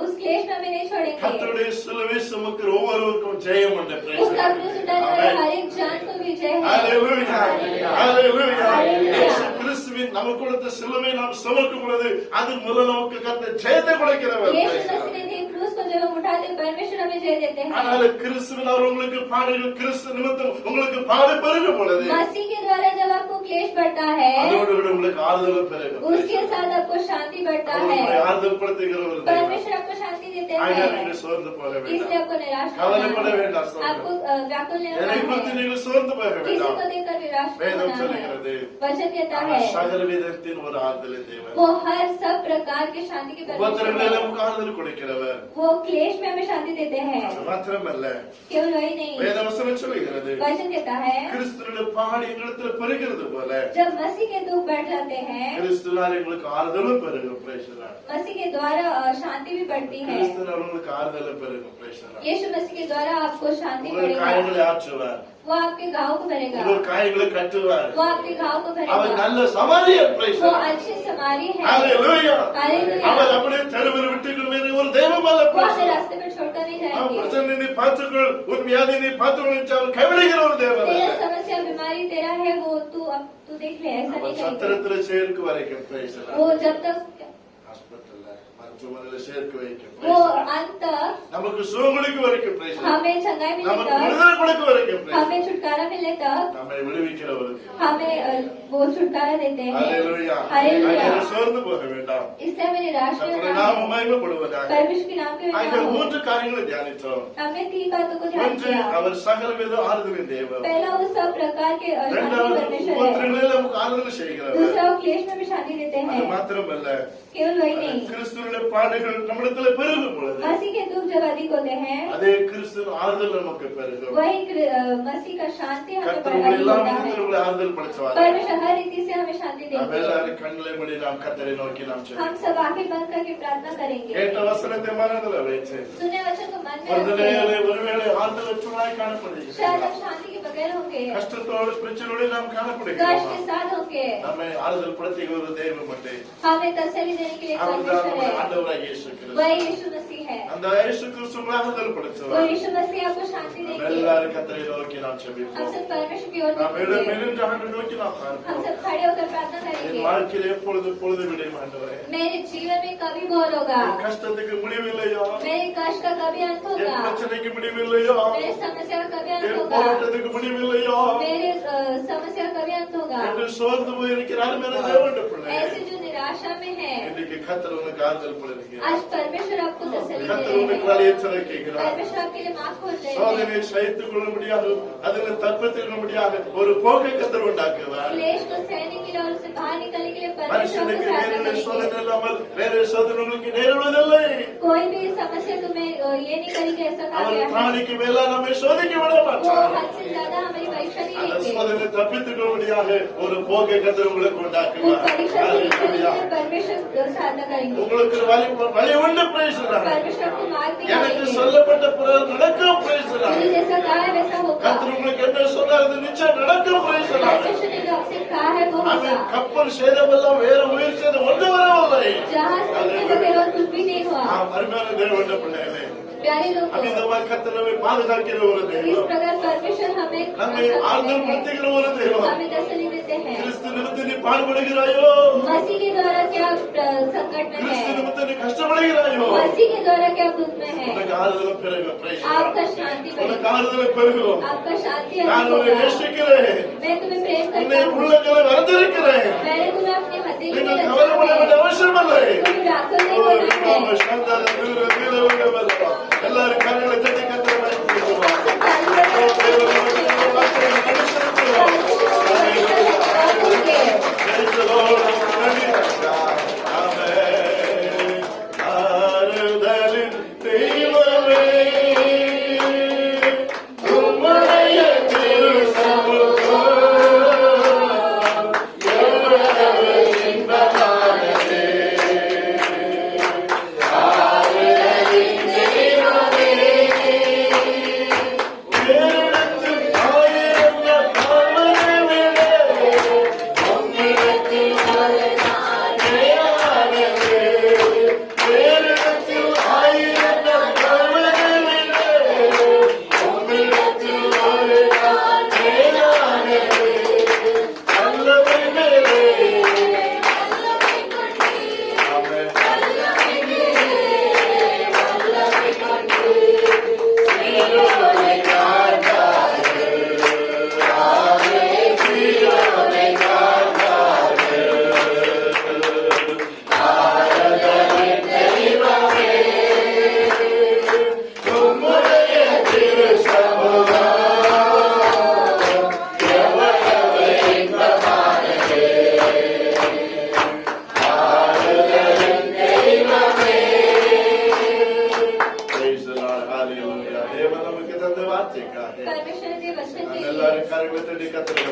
उस क्लेश में हमें नहीं छोड़ेंगे। கர்த்தருடைய சிலுவை சுமக்கிற ஒவ்வொருவருக்கும் ஜெயம் உண்டு. Praise the उसका Lord. क्रूस उठाने वाले Amen. हर एक जान को विजय है। Hallelujah. Hallelujah. Hallelujah. இயேசு கிறிஸ்துவின் நமக்கு கொடுத்த சிலுவை நாம் சுமக்கும் பொழுது அது முதல் நமக்கு கர்த்தர் ஜெயத்தை கொடுக்கிறவர். यीशु Praise the मसीह Lord. ने दिए क्रूस को जब हम उठाते हैं, परमेश्वर हमें जय देते हैं। ஆனால் கிறிஸ்துவின் அவர் உங்களுக்கு பாடுகள் கிறிஸ்து நிமித்தம் உங்களுக்கு பாடு பெருகும் பொழுது मसीह के द्वारा जब आपको क्लेश बढ़ता है, அதோடு கூட உங்களுக்கு ஆறுதலும் பெருகும். उसके साथ आपको शांति बढ़ता அவர் है। உங்களை ஆறுதல் படுத்துகிற ஒரு தேவன். परमेश्वर आपको शांति देते ஆகையால் हैं, நீங்கள் சோர்ந்து போக इसलिए வேண்டாம், आपको निराश नहीं கவலைப்பட होना है। வேண்டாம். சோர்ந்து आपको व्याकुल नहीं என்னை होना குறித்து है, நீங்கள் சோர்ந்து போக किसी வேண்டாம். को देखकर निराश नहीं வேதம் होना है। சொல்லுகிறது वचन कहता அவர் है, சகல விதத்தின் ஒரு ஆறுதலின் தேவன். वो हर सब प्रकार के शांति के परमेश्वर உபத்திரங்களில் है। நமக்கு ஆறுதல் கொடுக்கிறவர். वो क्लेश में हमें शांति देते हैं। அது மாத்திரமல்ல, केवल वही नहीं, வேதவசனம் சொல்லுகிறது वचन कहता है, கிறிஸ்துவினுடைய பாடு எங்களிடத்தில் பெருகிறது போல जब मसीह के दुख बढ़ जाते हैं, கிறிஸ்துவினால் எங்களுக்கு ஆறுதலும் பெருகும். Praise the Lord. मसीह के द्वारा शांति भी बढ़ती है। கிறிஸ்துவினால் உங்களுக்கு ஆறுதலும் பெருகும். Praise the Lord. यीशु मसीह के द्वारा आपको शांति உங்கள் मिलेगा, காயங்களை ஆற்றுவார், वो आपके घाव को भरेगा, உங்கள் காயங்களை கட்டுவார். वो आपके घाव को அவர் भरेगा। நல்ல சமாரியர். Praise the वो Lord. अच्छे समारी है। Hallelujah. Hallelujah. அவர் அப்படியே தெருவில் விட்டுகள் வேறு ஒரு தெய்வம் அல்ல. वो Praise the हमें Lord. रास्ते पर छोड़कर नहीं அவன் जाएंगे। பிரச்சனை நீ பார்த்துக்கொள், உன் வியாதி நீ பார்த்துக்கொள் என்று அவர் கைவிடுகிற ஒரு தேவன் तेरा அல்ல. समस्या बीमारी तेरा है, वो तू देख ले, ऐसा அவர் नहीं करेंगे। சத்திரத்தில் சேர்க்கு வரைக்கும் Praise the Lord. वो जब तक ஹாஸ்பிட்டல்ல மருத்துவமனையில சேர்க்க வைக்கும் वो Praise the Lord. अंत तक நமக்கு சுகங்களுக்கு வரைக்கும் Praise the Lord. हमें चंगाई मिलने நமக்கு तक, விடுதலை கொடுக்க வரைக்கும் Praise the Lord. हमें छुटकारा मिलने तक நம்மை விடுவிக்கிறவருக்கு हमें वो छुटकारा देते हैं। ஹalleluya. हालेलुया। ஆகையால் சோர்ந்து போக வேண்டாம். इसलिए हमें निराश नहीं கர்த்தருடைய होना நாமம் है। மகிமைப்படுவதாக. परमेश्वर के नाम के ஆகிய महिमा हो। 3 காரியங்களை தியானித்தோம். हमने 3 बातों को ध्यान ஒன்று, किया। அவர் சகலவித ஆறுதலின் தேவன். पहला, वो सब प्रकार के शांति இரண்டாவது, परमेश्वर है। உபத்திரங்களில் நமக்கு ஆறுதல் செய்கிறவர். दूसरा, वो क्लेश में भी शांति देते அது हैं। மாத்திரமல்ல, केवल वही नहीं, கிறிஸ்துவினுடைய பாடுகள் நம்மிடத்தில் பெருகும் பொழுது मसीह के दुख जब अधिक होते हैं, அதே கிறிஸ்து கிறிஸ்துவின் ஆறுதல் நமக்கு பெருகும். वही मसीह का शांति हमें கர்த்தர் बढ़ाई எல்லா देता है। விதத்திலும் உங்களை ஆறுதல் படைச்சவார். परमेश्वर हर रीति से हमें शांति நாம் देते हैं। எல்லாரும் கண்களை மூடி நாம் கர்த்தரை நோக்கி நாம் हम ஜெபிப்போம். सब आंखें बंद करके प्रार्थना करेंगे। கேட்ட வசனத்தை மனதில் வைத்து सुने वचन को मन में ஒருவேளை रखें। ஒருவேளை ஆறுதலற்றவர்களாய் காணப்படுகிறோம். शायद हम शांति के बगैर होंगे, கஷ்டத்தோடு பிரச்சனையோடு நாம் कष्ट காணப்படுகிறோம். के साथ होंगे। நம்மை ஆறுதல் படுத்துகிற ஒரு தெய்வம் உண்டு. हमें तसल्ली देने के लिए அவர்தான் परमेश्वर நம்முடைய है, ஆண்டவராகிய இயேசு கிறிஸ்து. वही यीशु मसीह है। அந்த இயேசு கிறிஸ்து உங்களை ஆறுதல் वो படுத்துவார். यीशु मसीह आपको शांति நாம் देंगे। எல்லாரும் கர்த்தரை நோக்கி நாம் हम ஜெபிப்போம். सब परमेश्वर की ओर நாம் எழுந்து देखेंगे। எழுந்து ஆண்டவரை நோக்கி நாம் हम பார்ப்போம். सब खड़े होकर प्रार्थना என் करेंगे। வாழ்க்கையில் எப்பொழுது பொழுது விடையும் ஆண்டவரே. मेरे जीवन में कभी बोर होगा, என் கஷ்டத்துக்கு முடிவில்லையோ, मेरे कष्ट का कभी अंत என் होगा, பிரச்சனைக்கு முடிவில்லையோ, मेरे समस्या का कभी अंत என் होगा, போராட்டத்துக்கு முடிவில்லையோ मेरे समस्या का कभी अंत होगा। என்று சோர்ந்து போயிருக்கிறார் மேல தேவனுடைய பிள்ளை. ऐसे जो निराशा में है, இன்றைக்கு கர்த்தர் உனக்கு ஆறுதல் படுகிறார். आज परमेश्वर आपको तसल्ली दे கர்த்தர் रहे உனக்கு हैं। வழியேற்ற கேட்கிறார். परमेश्वर आपके लिए माफ खोल रहे हैं। சோதனையை சகித்துக் கொள்ள முடியாது, அதில் தப்பித்துக் கொள்ள முடியாது ஒரு போக்கை கர்த்தர் உண்டாக்குவார். क्लेश को सहने के लिए और उससे बाहर निकलने के लिए परमेश्वर மனுஷனுக்கு आपको सहायता நேரிட சோதனை करेंगे। இல்லாமல் வேறு சோதனை உங்களுக்கு நேரிடுவதில்லை. कोई भी समस्या तुम्हें ये नहीं करेगी, ऐसा कहा அவர் गया है। பிராணிக்கு மேல நம்மை சோதிக்க விட वो மாட்டார். हद से ज्यादा हमारी परीक्षा नहीं அந்த लेंगे। சோதனை தப்பித்துக் கொள்ள முடியாது ஒரு போக்கை கர்த்தர் உங்களுக்கு वो உண்டாக்குவார். परीक्षा से निकलने के ஹalleluya. लिए परमेश्वर सहायता करेंगे। உங்களுக்கு வழி உண்டு praise the Lord. परमेश्वर को मार्ग எனக்கு दिखाएंगे। சொல்லப்பட்ட பிறகு நடக்கும் praise the Lord. मुझे जैसा कहा है वैसा होगा। கர்த்தர் உங்களுக்கு என்ன சொன்னார் அது நிச்சயம் நடக்கும் praise the Lord. परमेश्वर ने जो आपसे कहा है वो அவன் होगा। கப்பல் சேதமெல்லாம் வேற உயிர் சேதம் ஒன்று வரவில்லை. जहाज टूटने बगैर और कुछ भी नहीं हुआ। அருமையான தேவனுடைய பிள்ளைகளே, प्यारे लोग, அமிதமாய் கர்த்தர் நம்மை பாதுகாக்கிற ஒரு इस தெய்வம், प्रकार परमेश्वर हमें நம்மை ஆறுதல் படுத்துகிற ஒரு தெய்வம். हमें तसल्ली देते हैं। கிறிஸ்து நிமித்தம் நீ பாடுபடுகிறாயோ, मसीह के द्वारा क्या संकट में கிறிஸ்து है, நிமித்தம் நீ கஷ்டப்படுகிறாயோ, मसीह के द्वारा क्या दुख में है, உனக்கு ஆறுதல் பெருகும் praise the Lord. आपका शांति உனக்கு बढ़ेगा, ஆறுதல் பெருகும். आपका शांति நான் अधिक உன்னை होगा। நேசிக்கிறேன், मैं तुम्हें प्रेम உன்னை करता हूँ, உள்ளங்களை வரைந்திருக்கிறேன். मैंने तुम्हें अपने हथेली में நீங்கள் रखा கவலைப்பட है, வேண்டிய அவசியம் இல்லை. तुम व्याकुल नहीं होना है। எல்லாரும் கரங்களை தட்டி கர்த்தரை மகிமைப்படுத்துவோம். Praise the Lord. ஆமென். ஆறுதலின் தெய்வமே, உம்முடைய திருசமூகம் எவ்வளவு இன்பமானதே. ஆறுதலின் தெய்வமே, வேறிடத்தில் ஆயிரம் நாள்களை விட உம்மிடத்தில் ஒரு நாள் மேலானது. வேறிடத்தில் ஆயிரம் நாள்களை விட உம்மிடத்தில் ஒரு நாள் மேலானது. நல்லவைகளே, ஆமென். சீயோனை காண்பார்கள், ஆமென். சீயோனை காண்பார்கள். ஆறுதலின் தெய்வமே, உம்முடைய திருசமூகம் எவ்வளவு இன்பமானதே. ஆறுதலின் தெய்வமே. Praise the Lord. Hallelujah. தேவன் நமக்கு தந்த வார்த்தைக்காக परमेश्वर के वचन के நாம் लिए எல்லாரும் கரங்களை தட்டி கர்த்தரை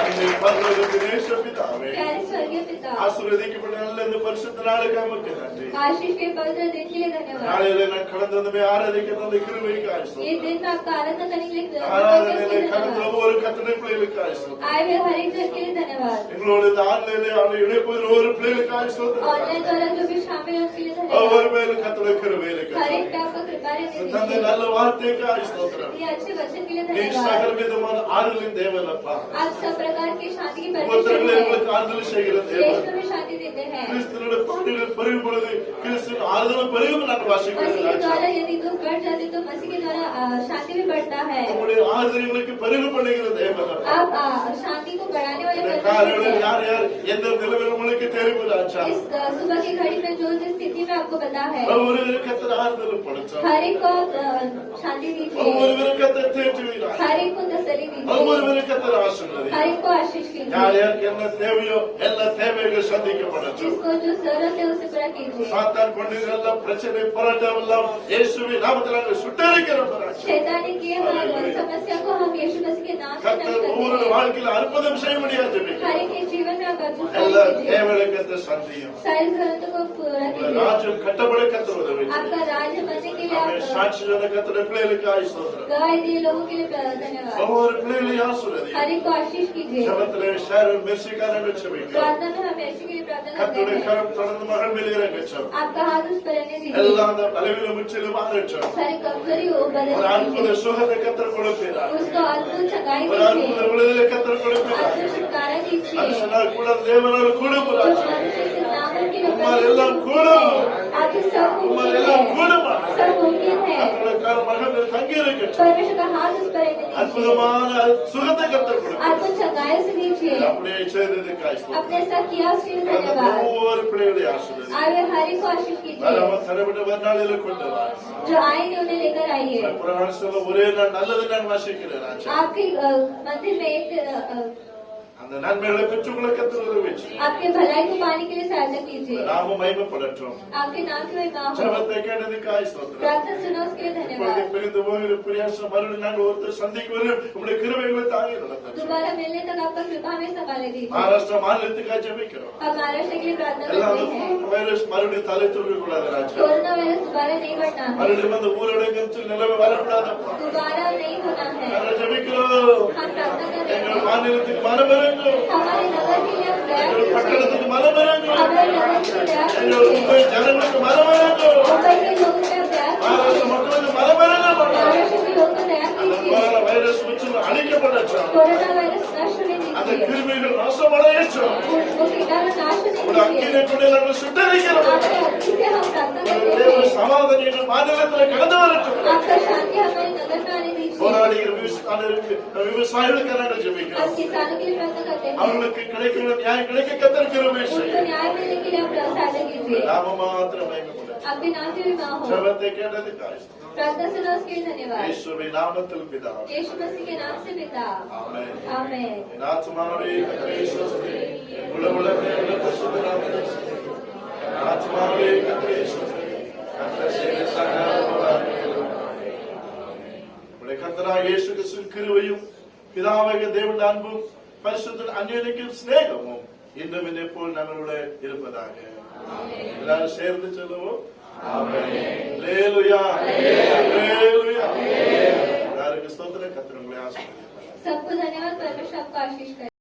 அன்னை பரலோகத்தின் இயேசு பிதாவே, प्यारे स्वर्गीय पिता, ஆசீர்வதிக்கப்பட்ட நல்ல இந்த பரிசுத்த நாளுக்கு நமக்கு நன்றி. आशीष के पवित्र दिन के लिए धन्यवाद। நாளையில நான் கடந்து வந்து ஆராதிக்க தந்த கிருபைக்காக ये ஸ்தோத்திரம். दिन में आपका आराधना करने के लिए ஆராதனையிலே கடந்த धन्यवाद। ஒவ்வொரு கர்த்தருடைய பிள்ளைகளுக்காக ஸ்தோத்திரம். आए हुए हर एक जन के लिए धन्यवाद। எங்களோடு இந்த ஆன்லைனிலே அவனை இணைப்பதில் ஒவ்வொரு பிள்ளைகளுக்காக ஸ்தோத்திரம். ऑनलाइन द्वारा जो भी शामिल है उसके लिए ஒவ்வொரு धन्यवाद। மேலும் கர்த்தருடைய கிருபைகளுக்காக हर एक पे आपका कृपा रहने தந்த दीजिए। நல்ல வார்த்தைக்காக ஸ்தோத்திரம். ये अच्छे वचन के लिए நீ धन्यवाद। சகல விதமான ஆறுதலின் தேவன் அப்பா. आप सब प्रकार की शांति की परमेश्वर உபத்திரங்களை हैं। உங்களுக்கு ஆறுதல் செய்கிற देश தேவன். में भी शांति देते हैं। கிறிஸ்துவோட பாடுகள் பெருகும் பொழுது கிறிஸ்துவின் ஆறுதல் பெருகும் நாங்கள் मसीह के द्वारा வாசிக்கிறோம். यदि दुख बढ़ जाते तो मसीह के द्वारा शांति भी बढ़ता है। உங்களுடைய ஆறுதல்களுக்கு பெருகு பண்ணுகிற தேவன் அப்பா. आप शांति को बढ़ाने वाले இந்த परमेश्वर காலையில் हैं। யார் யார் எந்த நிலைமையில் உங்களுக்கு தெரிவு ராஜா. इस सुबह की घड़ी में जो जिस स्थिति में आपको पता है। ஒவ்வொருவரும் கர்த்தர் ஆறுதல் படுத்தும். हर एक को शांति दीजिए, ஒவ்வொருவரும் கர்த்தர் தேற்றுகிறார். हर एक को तसल्ली दीजिए, ஒவ்வொருவரும் கர்த்தர் ஆசீர்வதிக்கிறார். हर एक को आशीष யார் कीजिए। யாருக்கு என்ன தேவையோ எல்லா தேவைகள் சந்திக்கப்படட்டும். जिसको जो जरूरत है उसे पूरा कीजिए। சாத்தான் கொண்டிருக்கிற எல்லா பிரச்சனை போராட்டம் எல்லாம் இயேசுவின் நாமத்தில் நாங்கள் சுட்டெரிக்கிறோம். शैतान ने किए हर समस्या को हम यीशु मसीह के नाम से नष्ट கர்த்தர் ஒவ்வொரு करते हैं। வாழ்க்கையில அற்புதம் செய்ய முடியாது. हर एक के जीवन में आप अद्भुत எல்லா कार्य कीजिए। தேவைகளை கர்த்தர் சந்தியும். सारी जरूरतों को पूरा कीजिए। ராஜ்யம் கட்டப்பட கர்த்தர் உதவி செய்யும். आपका राज्य बनने के लिए ஆமென். आप சாட்சி சொன்ன கர்த்தருடைய பிள்ளைகளுக்காக ஸ்தோத்திரம். गवाही दिए लोगों के लिए धन्यवाद। ஒவ்வொரு பிள்ளைகளையும் ஆசீர்வதியும். हर एक को आशीष कीजिए। ஜெபத்திலே ஷேரன் மெர்சிக்காரங்க ஜெபிக்கிறோம். प्रार्थना में हम ऐसे के लिए प्रार्थना करते கர்த்தருடைய हैं। கரம் தொடர்ந்து மகள் மேல் இறங்கட்டும். आपका हाथ उस पर रहने दीजिए। எல்லா அந்த பலவீனம் முற்றிலும் மாறட்டும். सारी कमजोरी वो ஒரு बदल அற்புத दीजिए। சுகத்தை கர்த்தர் கொடுக்கிறார். उसको अद्भुत चंगाई ஒரு अற்புத दीजिए, விடுதலை கர்த்தர் கொடுக்கிறார். अद्भुत छुटकारा दीजिए। மனுஷனால் கூட தேவனால் கூடுகிறார். कुछ मनुष्य से नामुमकिन होता உம்மால் है, எல்லாம் கூடும். आपके सब உம்மால் मुमकिन எல்லாம் है, கூடுமா. सब मुमकिन है। கர்த்தருடைய கரம் மகள் மேல் தங்கி இருக்கட்டும். परमेश्वर का हाथ उस पर रहने दीजिए, அற்புதமான சுகத்தை கர்த்தர் கொடுக்கிறார். अद्भुत चंगाई से दीजिए। அப்படியே செய்ததுக்காய் ஸ்தோத்திரம். अपने साथ किया उसके लिए धन्यवाद। ஒவ்வொரு பிள்ளைகளையும் ஆசீர்வதியும். आगे हर एक को आशीष कीजिए। அவர் தரவிட மறுநாளில் கொண்டு வா. जो आएंगे उन्हें लेकर आइए। புராணத்துல ஒரே நாள் நல்லது நான் வாசிக்கிறேன் ராஜா. आपके मंदिर में एक அந்த நன்மைகளை பெற்றுக்கொள்ள கர்த்தர் உதவி செய்யும். आपके भलाई को पाने के लिए सहायता कीजिए। நாம மகிமைப்படட்டும். आपके नाम की महिमा हो। ஜெபத்தை கேட்டதுக்காய் ஸ்தோத்திரம். प्रार्थना सुनो उसके लिए இப்பொழுது धन्यवाद। பிரிந்து போகிற பிரயாசம் மறுபடியும் நாங்கள் ஒருத்தர் சந்திக்குவரும் உங்களுடைய கிருபைகளை தாங்கி நடத்தும். दोबारा मिलने तक आपका कृपा में संभाले दीजिए। மகாராஷ்டிரா மாநிலத்துக்காக ஜெபிக்கிறோம். हम महाराष्ट्र के लिए प्रार्थना எல்லாம் करते हैं। அந்த வைரஸ் மறுபடியும் தலை தூக்க கூடாது ராஜா. कोरोना वायरस दोबारा नहीं बढ़ना है, மறுபடியும் அந்த ஊரடங்கு நிலவை வரக்கூடாதப்பா. दोबारा नहीं होना है। நாங்கள் ஜெபிக்கிறோம். हम प्रार्थना कर रहे எங்கள் हैं। மாநிலத்துக்கு மனமிறங்கும். हमारे नगर के लिए हम दया எங்கள் कीजिए। பட்டணத்துக்கு மனமிறங்கும். हमारे नगर के लिए दया எங்கள் कीजिए। ஜனங்களுக்கு மனமிறங்கும். मुंबई के लोगों पे आप दया மகாராஷ்டிர कीजिए। மக்களுக்கு மனமிறங்கும். महाराष्ट्र के लोगों को दया அந்த कीजिए। கொரோனா வைரஸ் முற்றிலும் அழிக்கப்படட்டும். कोरोना वायरस नष्ट होने அந்த दीजिए। கிருமிகள் நாசமடையட்டும். वो कीटाणु नाश ஒரு होने दीजिए। அக்கினை கொண்டு நாங்கள் சுட்டரிக்கிறோம். आपके अग्नि से हम प्रार्थना करते தேவ हैं। சமாதானம் எங்கள் மாநிலத்தில் கடந்து வரட்டும். आपका शांति हमारे नगर में आने दीजिए। போராடுகிற விவசாயிகளுக்கு நாங்கள் हम ஜெபிக்கிறோம். किसानों के लिए प्रार्थना करते हैं। அவர்களுக்கு கிடைக்கிற நியாயம் கிடைக்க கர்த்தர் கிருபை उनको செய்யும். न्याय मिलने के लिए हम सहायता कीजिए। நாம மாத்திரம் மகிமைப்படட்டும். आपके नाम की महिमा हो। ஜெபத்தை கேட்டதுக்காய் ஸ்தோத்திரம். प्रार्थना सुनो उसके लिए धन्यवाद। இயேசுவின் நாமத்தில் பிதாவே. यीशु मसीह के नाम से पिता, ஆமென். आमेन। என் ஆத்துமாவே கர்த்தரை ஸ்தோத்திரி. என் உள்ளமே உள்ள பரிசுத்த நாமத்தை ஸ்தோத்திரி. என் ஆத்துமாவே கர்த்தரை ஸ்தோத்திரி. கர்த்தர் செய்த சகல உபகாரங்களும் உம்முடைய கர்த்தராகிய இயேசு கிறிஸ்துவின் கிருபையும் பிதாவாகிய தேவனுடைய அன்பும் பரிசுத்த அன்யோன்யத்தின் சிநேகமும் இன்றும் எப்போது நம்மளோட இருப்பதாக. எல்லாரும் சேர்ந்து சொல்லுவோம். ஆமென். அல்லேலூயா. அல்லேலூயா. எல்லாருக்கும் ஸ்தோத்திரம். கர்த்தர் உங்களை ஆசீர்வதிப்பார். सबको धन्यवाद। परमेश्वर आपको आशीष करे।